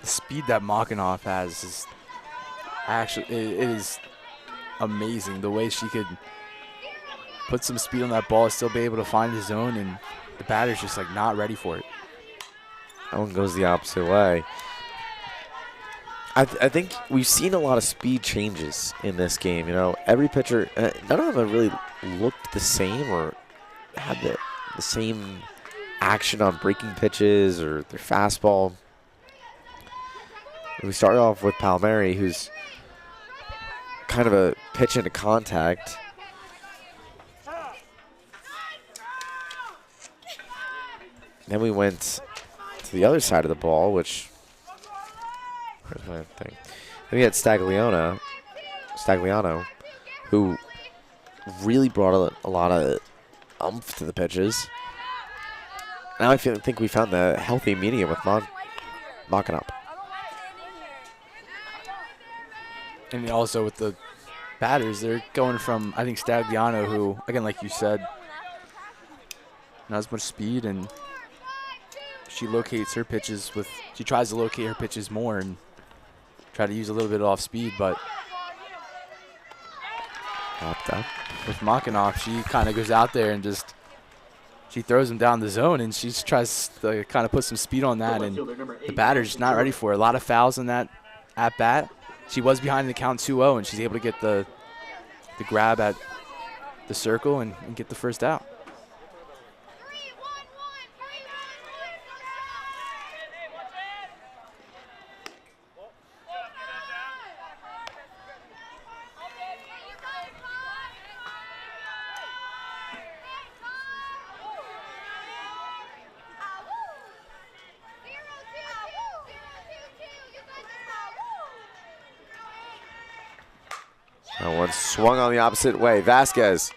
The speed that Mackinac has is actually, it is amazing. The way she could put some speed on that ball and still be able to find his zone, and the batter's just like not ready for it. That one goes the opposite way. I think we've seen a lot of speed changes in this game. You know, every pitcher, none of them have really looked the same or had the same action on breaking pitches or their fastball. We started off with Palmieri, who's kind of a pitch into contact. Then we went to the other side of the ball, which, where's my thing? Then we had Stagliano, who really brought a lot of umph to the pitches. Now I think we found the healthy medium with Mackinac. And also with the batters, they're going from, I think, Stagliano, who, again, like you said, not as much speed, and she locates her pitches with, she tries to locate her pitches more and try to use a little bit off speed, but Popped up. with Mackinac, she kind of goes out there and just, she throws him down the zone, and she tries to kind of put some speed on that, and the batter's just not ready for it. A lot of fouls in that at bat. She was behind the count 2-0, and she's able to get the grab at the circle and get the first out. That one swung on the opposite way. Vasquez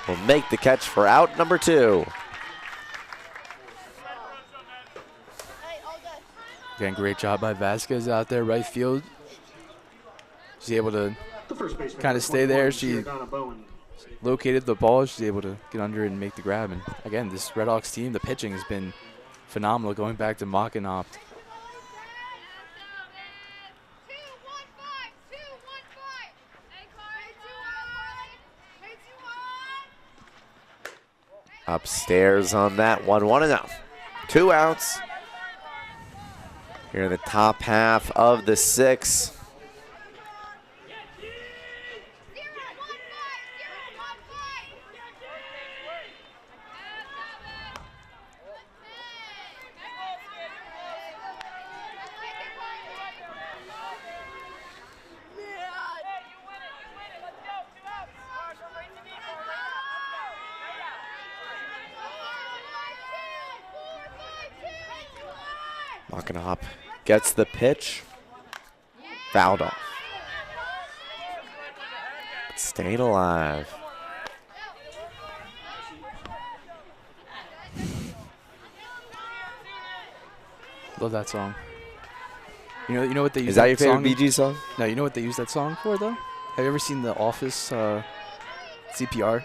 will make the catch for out number 2. Again, great job by Vasquez out there, right field. She's able to kind of stay there. She located the ball. She's able to get under it and make the grab. And again, this Red Hawks team, the pitching has been phenomenal going back to Mackinac. Upstairs on that one. 1-0. 2 outs. Here in the top half of the 6th. Makinop gets the pitch. Fouled off. Staying alive. Love that song. You know what they use. Is that your favorite song? Bee Gees song? No, you know what they use that song for though? Have you ever seen The Office CPR?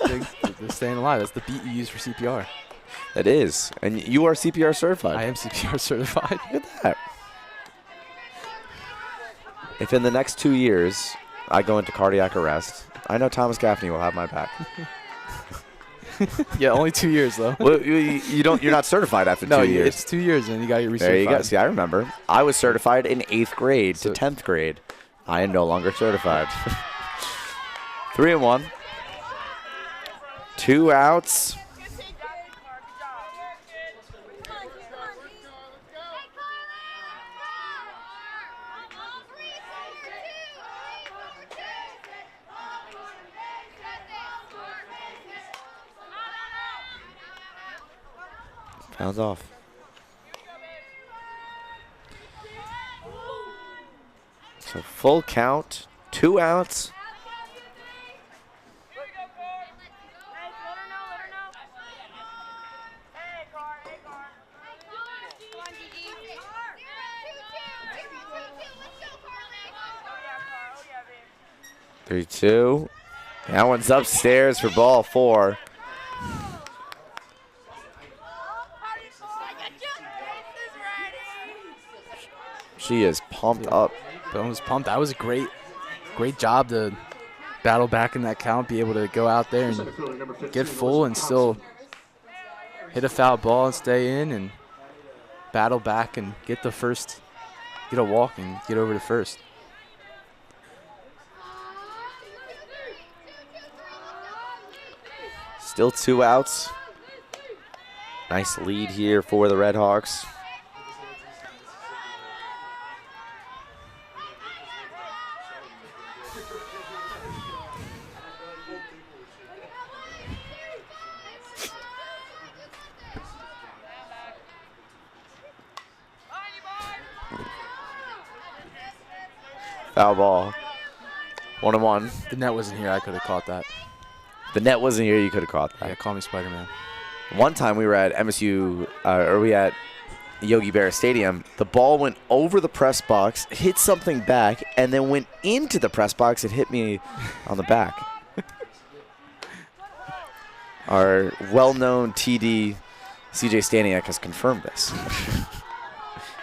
They're staying alive. That's the beat you use for CPR. It is. And you are CPR certified. I am CPR certified. Look at that. If in the next 2 years I go into cardiac arrest, I know Thomas Gaffney will have my back. Yeah, only 2 years though. Well, you're not certified after 2 years. It's 2 years and you got your recertified. There you go. See, I remember. I was certified in 8th grade to 10th grade. I am no longer certified. 3-1. 2 outs. Pounds off. So full count, 2 outs. Three, 2. That one's upstairs for ball 4. She is pumped up. Bowen was pumped. That was a great job to battle back in that count, be able to go out there and get full and still hit a foul ball and stay in and battle back and get a walk and get over to first. Still 2 outs. Nice lead here for the Red Hawks. Foul ball. 1-1. The net wasn't here. I could have caught that. The net wasn't here. You could have caught that. Yeah, call me Spider-Man. One time we were at MSU, at Yogi Berra Stadium. The ball went over the press box, hit something back, and then went into the press box and hit me on the back. Our well-known TD, CJ Staniak, has confirmed this.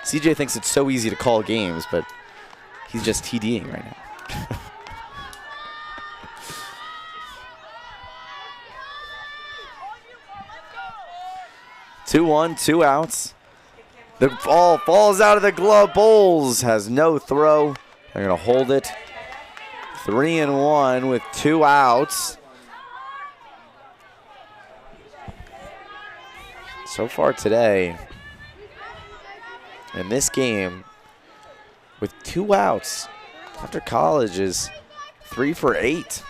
CJ thinks it's so easy to call games, but he's just TDing right now. 2-1, 2 outs. The ball falls out of the glove. Bowles has no throw. They're going to hold it. 3-1 with 2 outs. So far today, in this game, with 2 outs, Hunter College is 3 for 8.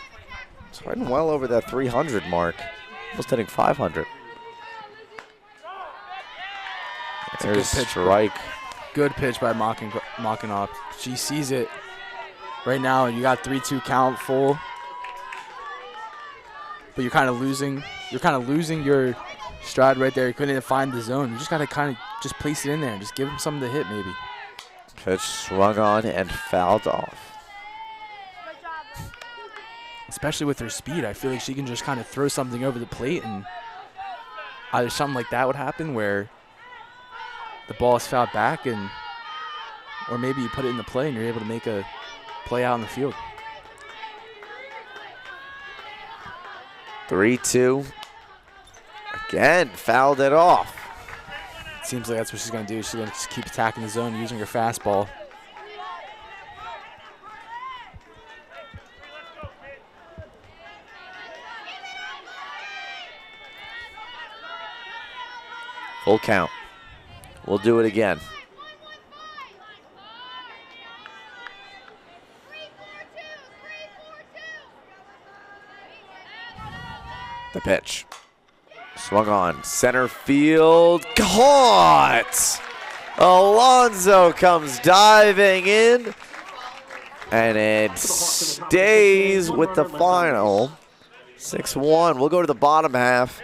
It's heading well over that 300 mark. Almost hitting 500. There's a good pitch. Strike. Good pitch by Makinop. She sees it right now. You got 3-2 count full, but you're kind of losing. You're kind of losing your stride right there. You couldn't find the zone. You just got to kind of just place it in there and just give him something to hit maybe. Pitch swung on and fouled off. Especially with her speed, I feel like she can just kind of throw something over the plate and either something like that would happen where the ball is fouled back, or maybe you put it in the play and you're able to make a play out in the field. 3-2. Again, fouled it off. It seems like that's what she's going to do. She's going to just keep attacking the zone using her fastball. Full count. We'll do it again. The pitch. Swung on. Center field. Caught! Alonzo comes diving in, and it stays with the final 6-1. We'll go to the bottom half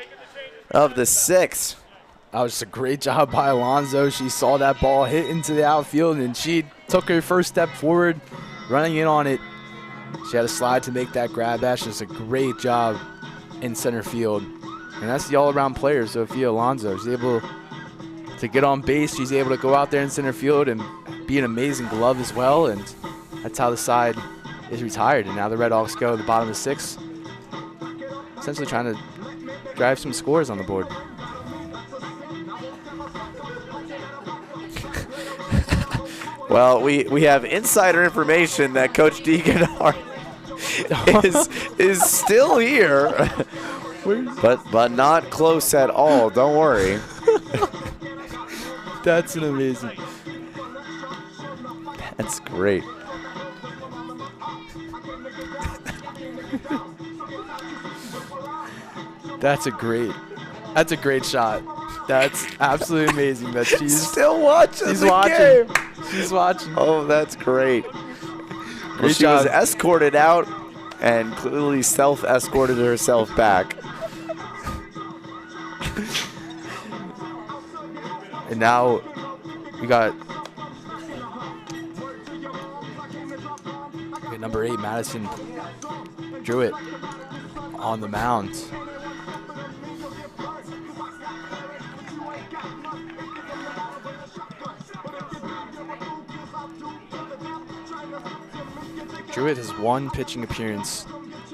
of the sixth. That was just a great job by Alonzo. She saw that ball hit into the outfield, and she took her first step forward, running in on it. She had a slide to make that grab. That's just a great job in center field. And that's the all-around player, Sophia Alonzo. She's able to get on base. She's able to go out there in center field and be an amazing glove as well. And that's how the side is retired. And now the Red Hawks go to the bottom of the sixth, essentially trying to drive some scores on the board. Well, we have insider information that Coach Degenhart is still here, but not close at all. Don't worry. That's an amazing. That's great. That's a great shot. That's absolutely amazing that she's Still watching she's the watching. game. She's watching. Oh, that's great. Well, Great she was job. escorted out and clearly self-escorted herself back. And now we got number 8, Madison Druitt on the mound. Druitt has one pitching appearance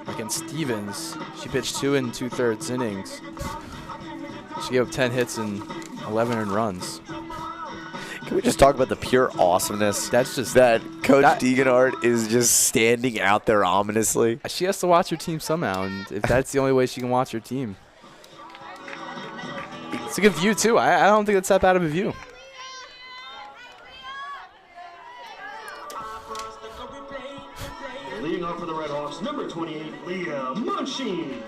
against Stevens. She pitched 2 2/3 innings. She gave up 10 hits and 11 earned runs. Can we just talk about the pure awesomeness That's just that Coach that- Degenhart is just standing out there ominously? She has to watch her team somehow, and if that's the only way she can watch her team. It's a good view, too. I don't think it's that bad of a view. Leading off for the Red Hawks, number 28, Leah Munchie.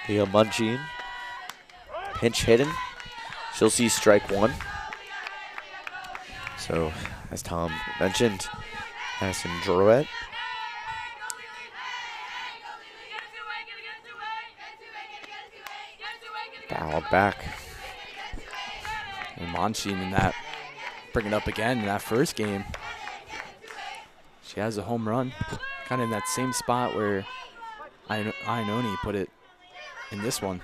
Leah Munchine. Pinch hitting. She'll see strike one. So, as Tom mentioned, Madison Druitt. Fouled back. And Monsheen in that, bring it up again in that first game. She has a home run, kind of in that same spot where Ainoni put it in this one.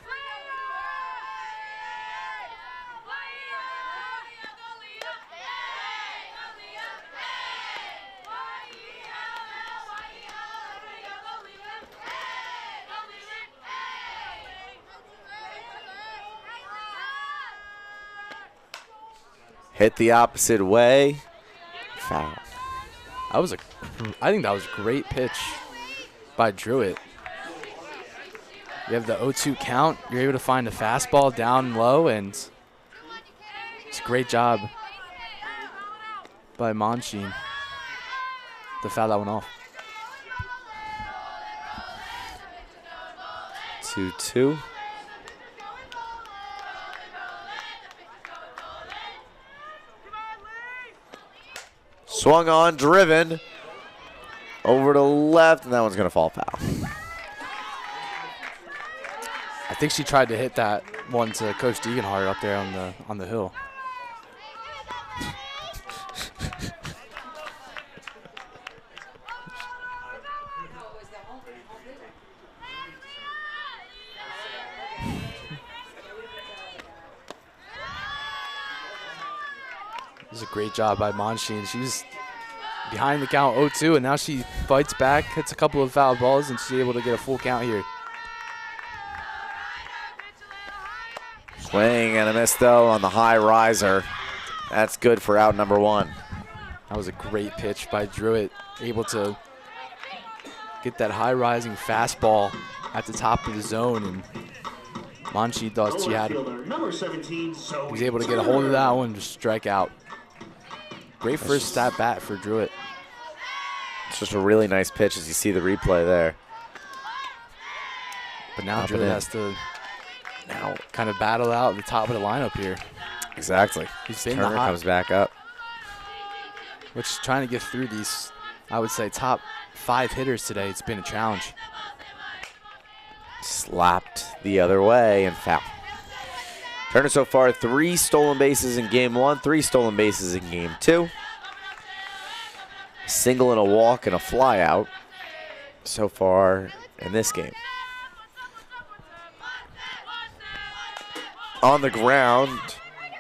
Hit the opposite way. Foul. I think that was a great pitch by Druitt. You have the 0-2 count. You're able to find a fastball down low, and it's a great job by Monsheen to foul that one off. 2-2. Swung on, driven. Over to left, and that one's going to fall foul. I think she tried to hit that one to Coach Degenhart up there on the hill. This is a great job by Monsheen. She was behind the count 0-2, and now she fights back, hits a couple of foul balls, and she's able to get a full count here. Swing and a miss, though, on the high riser. That's good for out number one. That was a great pitch by Druitt, able to get that high-rising fastball at the top of the zone, and Monsheen thought she had it. Number 17, He was able to get a hold of that one, just strike out. Great first at bat for Druitt. It's just a really nice pitch as you see the replay there. But now Up and Druitt in. has to Now, kind of battle out at the top of the lineup here. exactly. He's in the Turner hot, comes back up. which is trying to get through these, I would say, top 5 hitters today. It's been a challenge. Slapped the other way and foul. Turner so far 3 stolen bases in game 1, 3 stolen bases in game 2. Single and a walk and a fly out so far in this game. On the ground,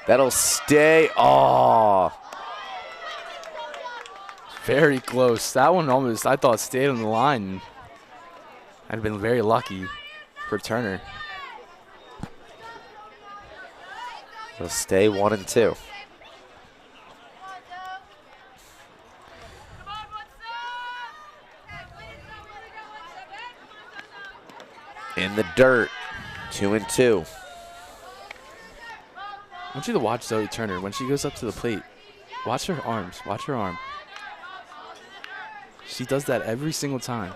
that'll stay. Oh, Very close. That one almost, I thought, stayed on the line. I'd been very lucky for Turner. it'll stay 1 and 2. In the dirt, 2 and 2. I want you to watch Zoe Turner when she goes up to the plate. Watch her arms. Watch her arm. She does that every single time.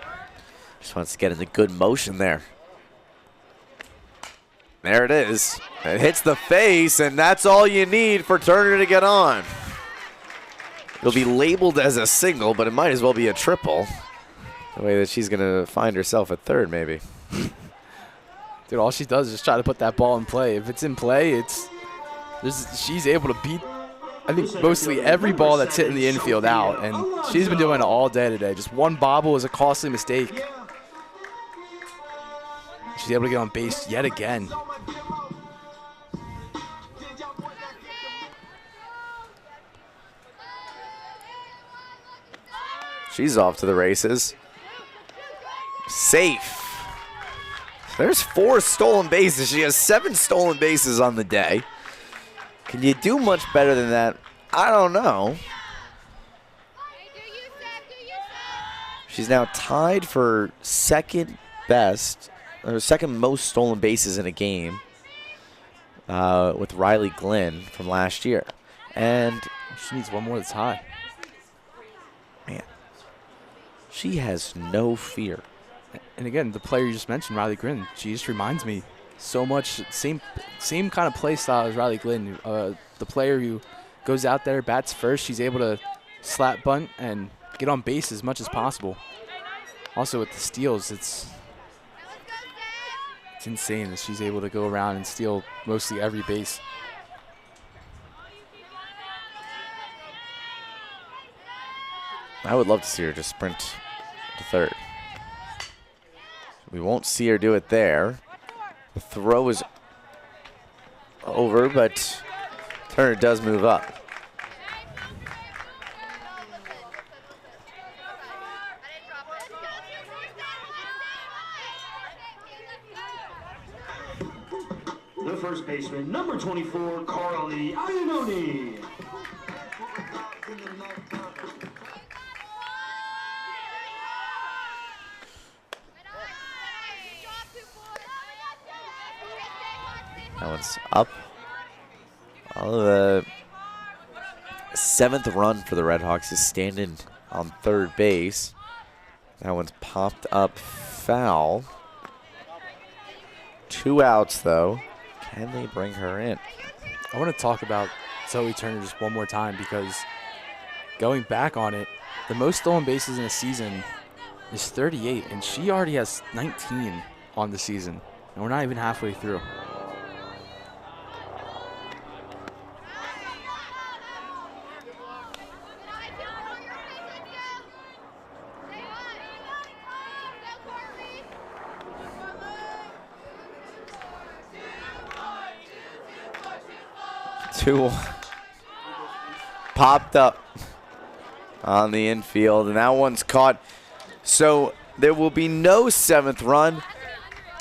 Just wants to get into good motion there. There it is. It hits the face, and that's all you need for Turner to get on. It'll be labeled as a single, but it might as well be a triple. The way that she's going to find herself at third, maybe. Dude, all she does is try to put that ball in play. If it's in play, she's able to beat, I think, mostly every ball that's hitting the infield out, and she's been doing it all day today. Just one bobble is a costly mistake. She's able to get on base yet again. She's off to the races. Safe. There's 4 stolen bases. She has 7 stolen bases on the day. Can you do much better than that? I don't know. She's now tied for second best, or second most stolen bases in a game with Riley Glenn from last year. And She needs one more to tie. man, she has no fear. And again, the player you just mentioned, Riley Glenn, she just reminds me so much, same kind of play style as Riley Glenn. The player who goes out there, bats first, she's able to slap bunt and get on base as much as possible. Also with the steals, it's insane that she's able to go around and steal mostly every base. I would love to see her just sprint to third. We won't see her do it there. The throw is over, but Turner does move up. The first baseman, number 24, Carly Iannone. That one's up. The 7th run for the Red Hawks is standing on third base. That one's popped up foul. 2 outs, though. Can they bring her in? I want to talk about Zoe Turner just one more time because going back on it, the most stolen bases in a season is 38, and she already has 19 on the season, and we're not even halfway through. Two popped up on the infield, and that one's caught. So there will be no 7th run,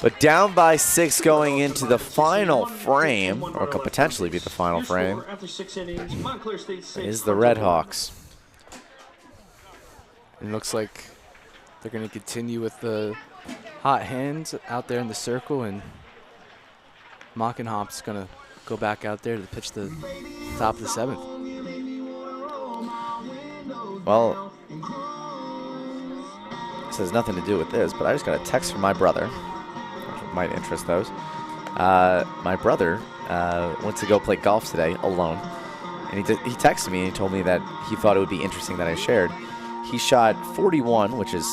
but down by 6 going into the final frame, or could potentially be the final frame, is the Red Hawks. It looks like they're going to continue with the hot hands out there in the circle, and Mockenhop's going to go back out there to pitch the top of the 7th. Well, this has nothing to do with this, but I just got a text from my brother, which might interest those. My brother went to go play golf today alone, and he texted me and he told me that he thought it would be interesting that I shared. He shot 41, which is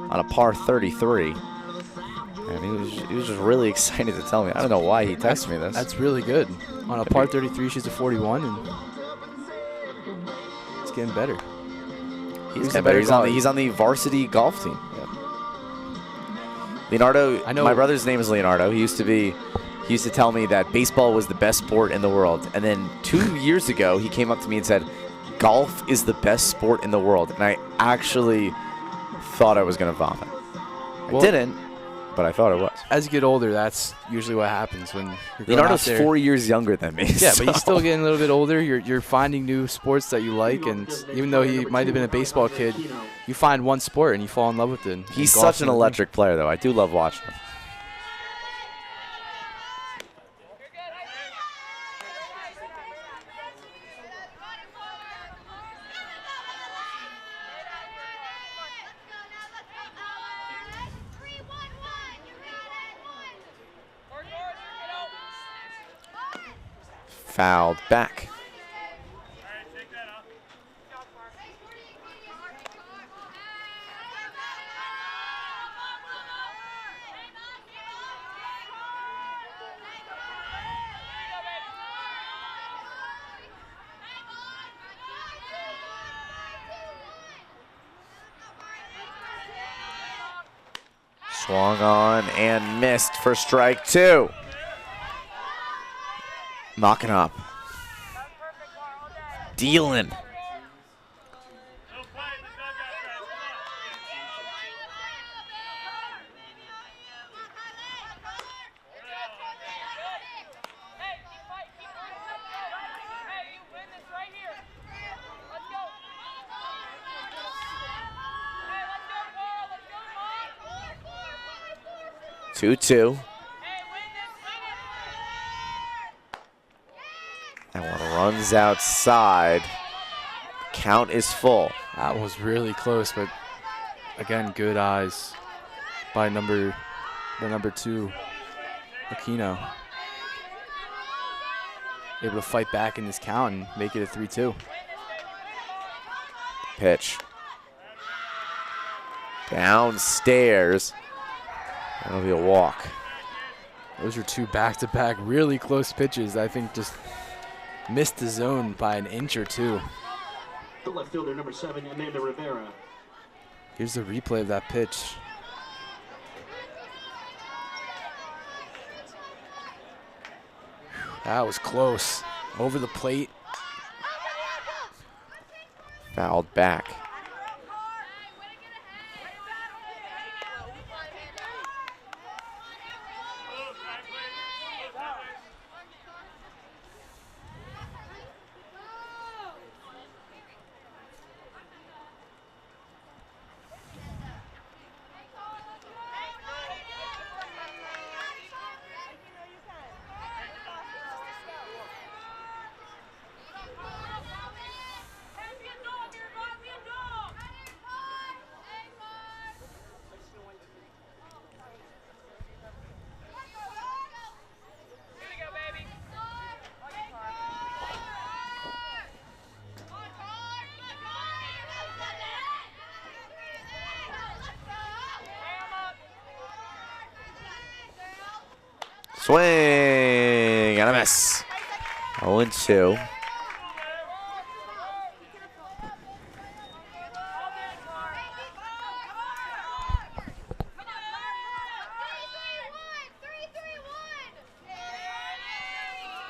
on a par 33, and he was just really excited to tell me. I don't know why he texted me this. That's really good. On a par 33, she's a 41, and it's getting better. He's getting better. He's on the varsity golf team. Leonardo, I know. my brother's name is Leonardo. He used to tell me that baseball was the best sport in the world. And then 2 years ago, he came up to me and said, golf is the best sport in the world. And I actually thought I was going to vomit. I didn't, but I thought I was. As you get older, that's usually what happens when you're going Leonardo's out there. 4 years younger than me. Yeah, so. but he's still getting a little bit older. You're finding new sports that you like, and even though he might have been a baseball kid, you find one sport and you fall in love with it. He's such an electric player, though. I do love watching him. Fouled back. Swung on and missed for strike 2. Knocking up. Dealing. Two, 2. That one runs outside. Count is full. That was really close, but again, good eyes by the number 2, Aquino. Able to fight back in this count and make it a 3-2. Pitch. Downstairs. That'll be a walk. Those are 2 back-to-back really close pitches. I think just missed the zone by an inch or 2. The left fielder, number 7, Amanda Rivera. Here's the replay of that pitch. That was close. Over the plate. Fouled back. Swing and a miss. 0-2.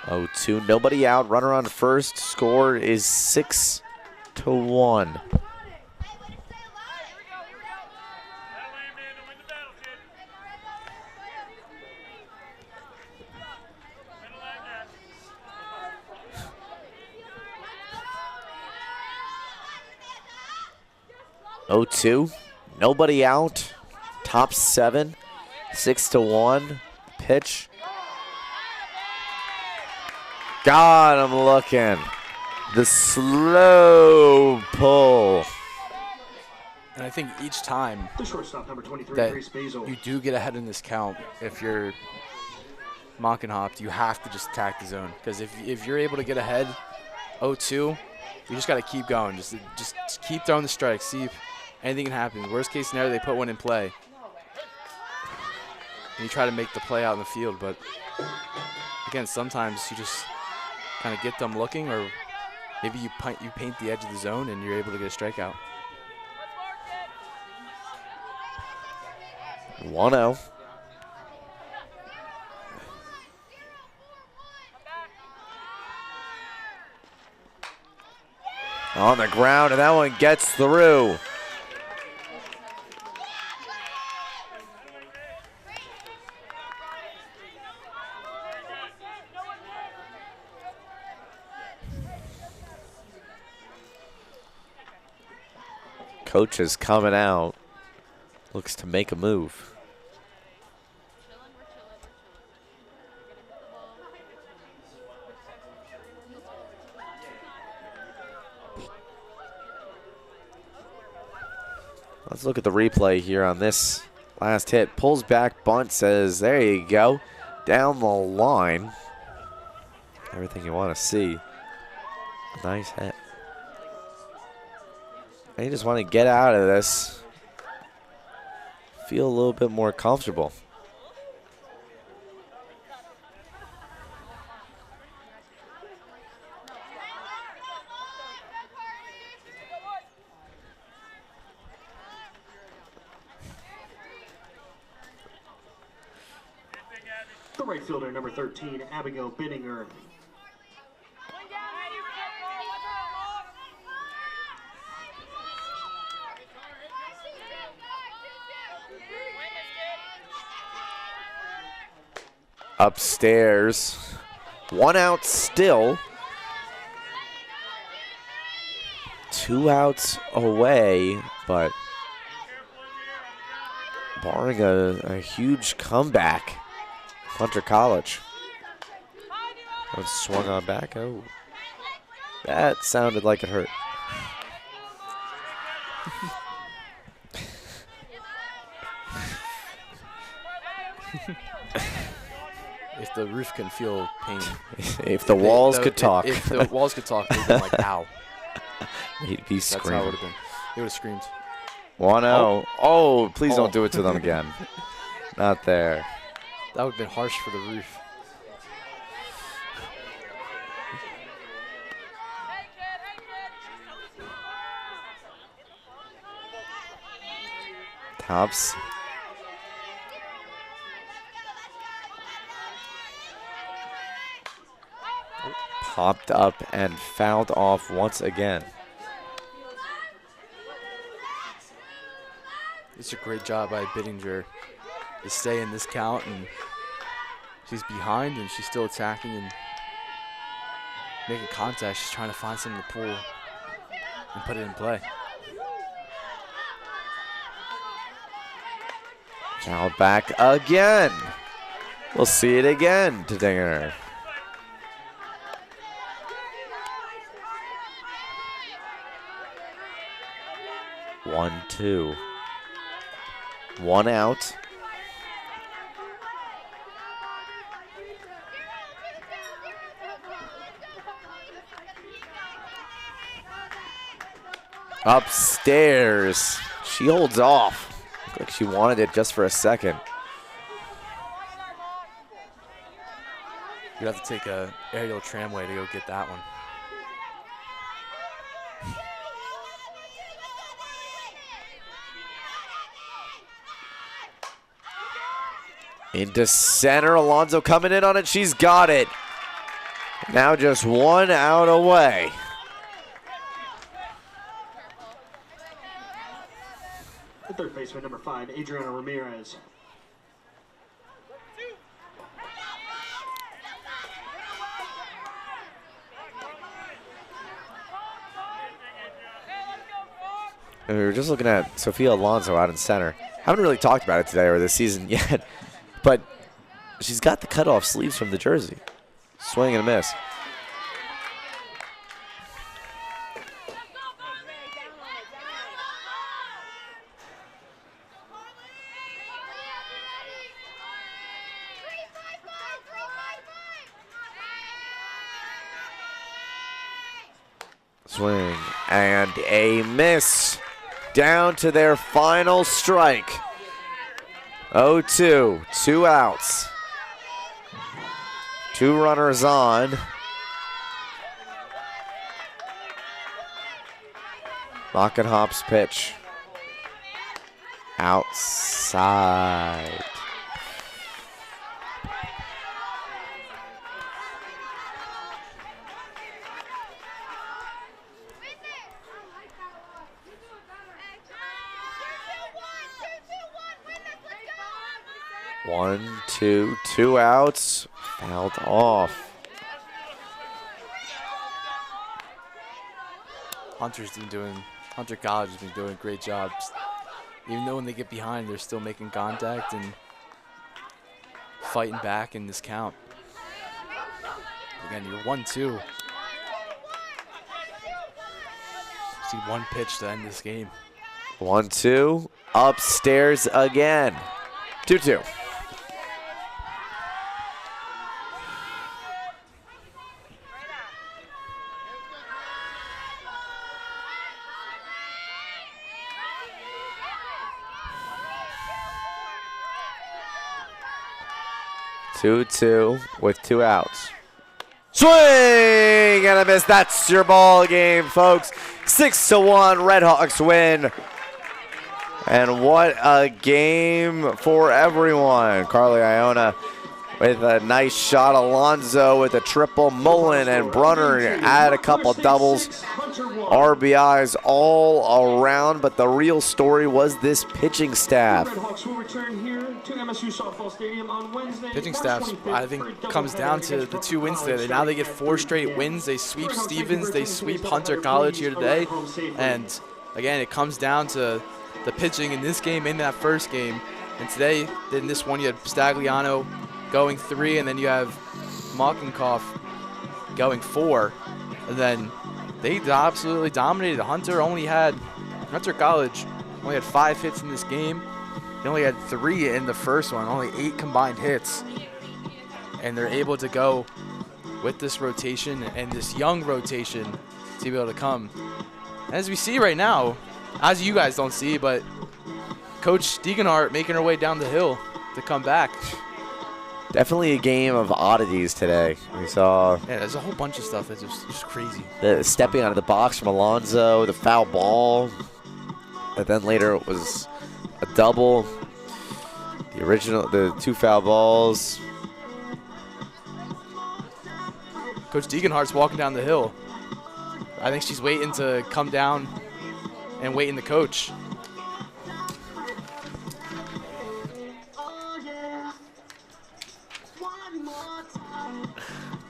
Oh, 2, nobody out. Runner on first. Score is 6-1. Oh, 2, nobody out. Top 7, 6-1. Pitch. God, I'm looking. The slow pull. And I think each time The shortstop, number 23, that Grace Basil. you do get ahead in this count, if you're Monk and Hopped, you have to just attack the zone. Because if you're able to get ahead 0-2, you just got to keep going. Just keep throwing the strikes. See if anything can happen. Worst case scenario, they put one in play. And you try to make the play out in the field. But, again, sometimes you just kind of get them looking, or maybe you paint the edge of the zone and you're able to get a strikeout. 1-0. On the ground, and that one gets through. Coach is coming out. Looks to make a move. Let's look at the replay here on this last hit. Pulls back, bunt, says, there you go. Down the line. Everything you want to see. Nice hit. And you just want to get out of this. Feel a little bit more comfortable. The right fielder, number 13, Abigail Binninger. Upstairs. 1 out still. 2 outs away, but barring a huge comeback, Hunter College. One swung on back. Oh, that sounded like it hurt. If the roof can feel pain. If the walls could talk. If the walls could talk, they'd be like, ow. He'd be screaming. That's how it would have been. He would have screamed. 1-0. Oh, please don't do it to them again. Not there. That would have been harsh for the roof. Tops. Popped up and fouled off once again. It's a great job by Bittinger to stay in this count, and she's behind and she's still attacking and making contact. She's trying to find something to pull and put it in play. Fouled back again. We'll see it again to Dinger. One, 2. 1 out. Upstairs. She holds off. Looks like she wanted it just for a second. You'd have to take a aerial tramway to go get that one. Into center, Alonso coming in on it. She's got it. Now just 1 out away. The third baseman, number 5, Adriana Ramirez. And we were just looking at Sophia Alonso out in center. Haven't really talked about it today or this season yet, but she's got the cutoff sleeves from the jersey. Swing and a miss. Swing and a miss. Down to their final strike. 0-2, 2 outs. 2 runners on. Mockenhop's pitch. Outside. One, two, 2 outs. Fouled off. Hunter College has been doing a great job. Even though when they get behind, they're still making contact and fighting back in this count. Again, you're 1-2. See one pitch to end this game. 1-2. Upstairs again. 2-2. With 2 outs. Swing and a miss. That's your ball game, folks. 6-1, Redhawks win. And what a game for everyone. Carly Iona with a nice shot. Alonzo with a triple. Mullen and Brunner add a couple doubles. RBIs all around, but the real story was this pitching staff. Pitching staff, I think, comes down to the 2 wins today. Now they get 4 straight wins. They sweep Stevens. They sweep Hunter College here today. And, again, it comes down to the pitching in this game, in that first game. And today, in this one, you had Stagliano going 3, and then you have Mockenkoff going 4. And then they absolutely dominated. Hunter College only had 5 hits in this game. They only had 3 in the first one, only 8 combined hits. And they're able to go with this rotation and this young rotation to be able to come. As we see right now, as you guys don't see, but Coach Degenhart making her way down the hill to come back. Definitely a game of oddities today. We saw there's a whole bunch of stuff that's just crazy. The stepping out of the box from Alonzo, the foul ball, and then later it was a double. The 2 foul balls. Coach Degenhart's walking down the hill. I think she's waiting to come down and waiting the coach.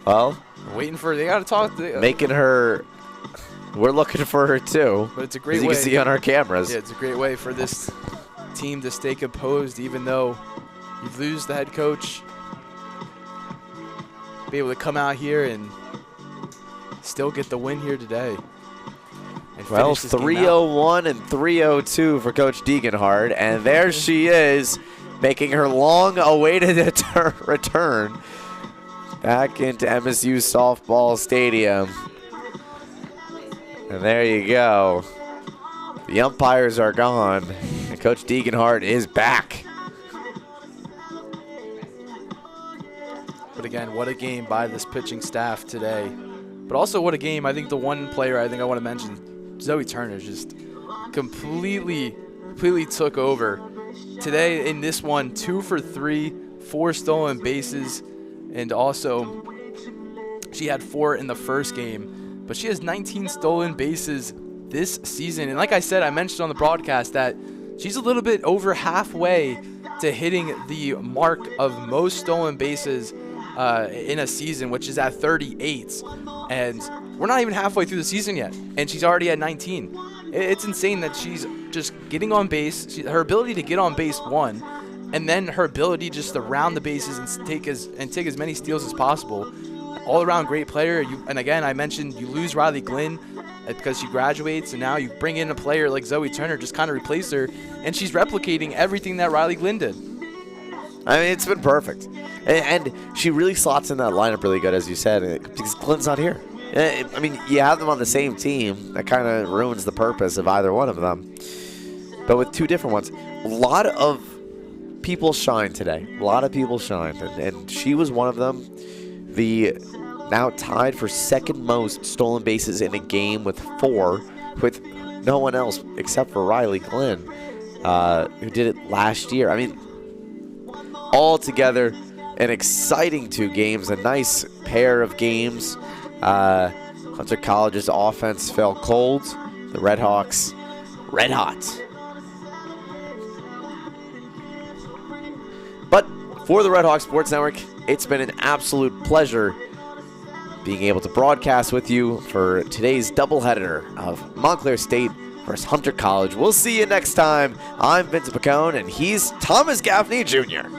Well, waiting for they got to talk. Making her. We're looking for her too. But it's a great as way. You can see on our cameras. Yeah, it's a great way for this team to stay composed, even though you lose the head coach. Be able to come out here and still get the win here today. Well, 3-0-1 and 3-0-2 for Coach Degenhart, and there she is, making her long-awaited return back into MSU Softball Stadium. And there you go. The umpires are gone, and Coach Degenhart is back. But again, what a game by this pitching staff today. But also what a game. I think the one player I want to mention, Zoe Turner, just completely took over. Today in this one, 2 for 3, 4 stolen bases, and also she had 4 in the first game. But she has 19 stolen bases this season. And like I said, I mentioned on the broadcast that she's a little bit over halfway to hitting the mark of most stolen bases in a season, which is at 38. And we're not even halfway through the season yet, and she's already at 19. It's insane that she's just getting on base. Her ability to get on base, 1, and then her ability just to round the bases and take as many steals as possible. All-around great player. And again, I mentioned you lose Riley Glynn because she graduates, and now you bring in a player like Zoe Turner, just kind of replace her, and she's replicating everything that Riley Glynn did. I mean, it's been perfect. And she really slots in that lineup really good, as you said, because Glynn's not here. I mean, you have them on the same team. That kind of ruins the purpose of either one of them. But with two different ones, a lot of people shine today. A lot of people shined, and she was one of them. The now tied for second most stolen bases in a game with 4, with no one else except for Riley Glenn, who did it last year. I mean, all together, an exciting 2 games, a nice pair of games. Hunter College's offense fell cold. The Red Hawks, red hot. But for the Red Hawk Sports Network, it's been an absolute pleasure being able to broadcast with you for today's doubleheader of Montclair State versus Hunter College. We'll see you next time. I'm Vincent Picone, and he's Thomas Gaffney Jr.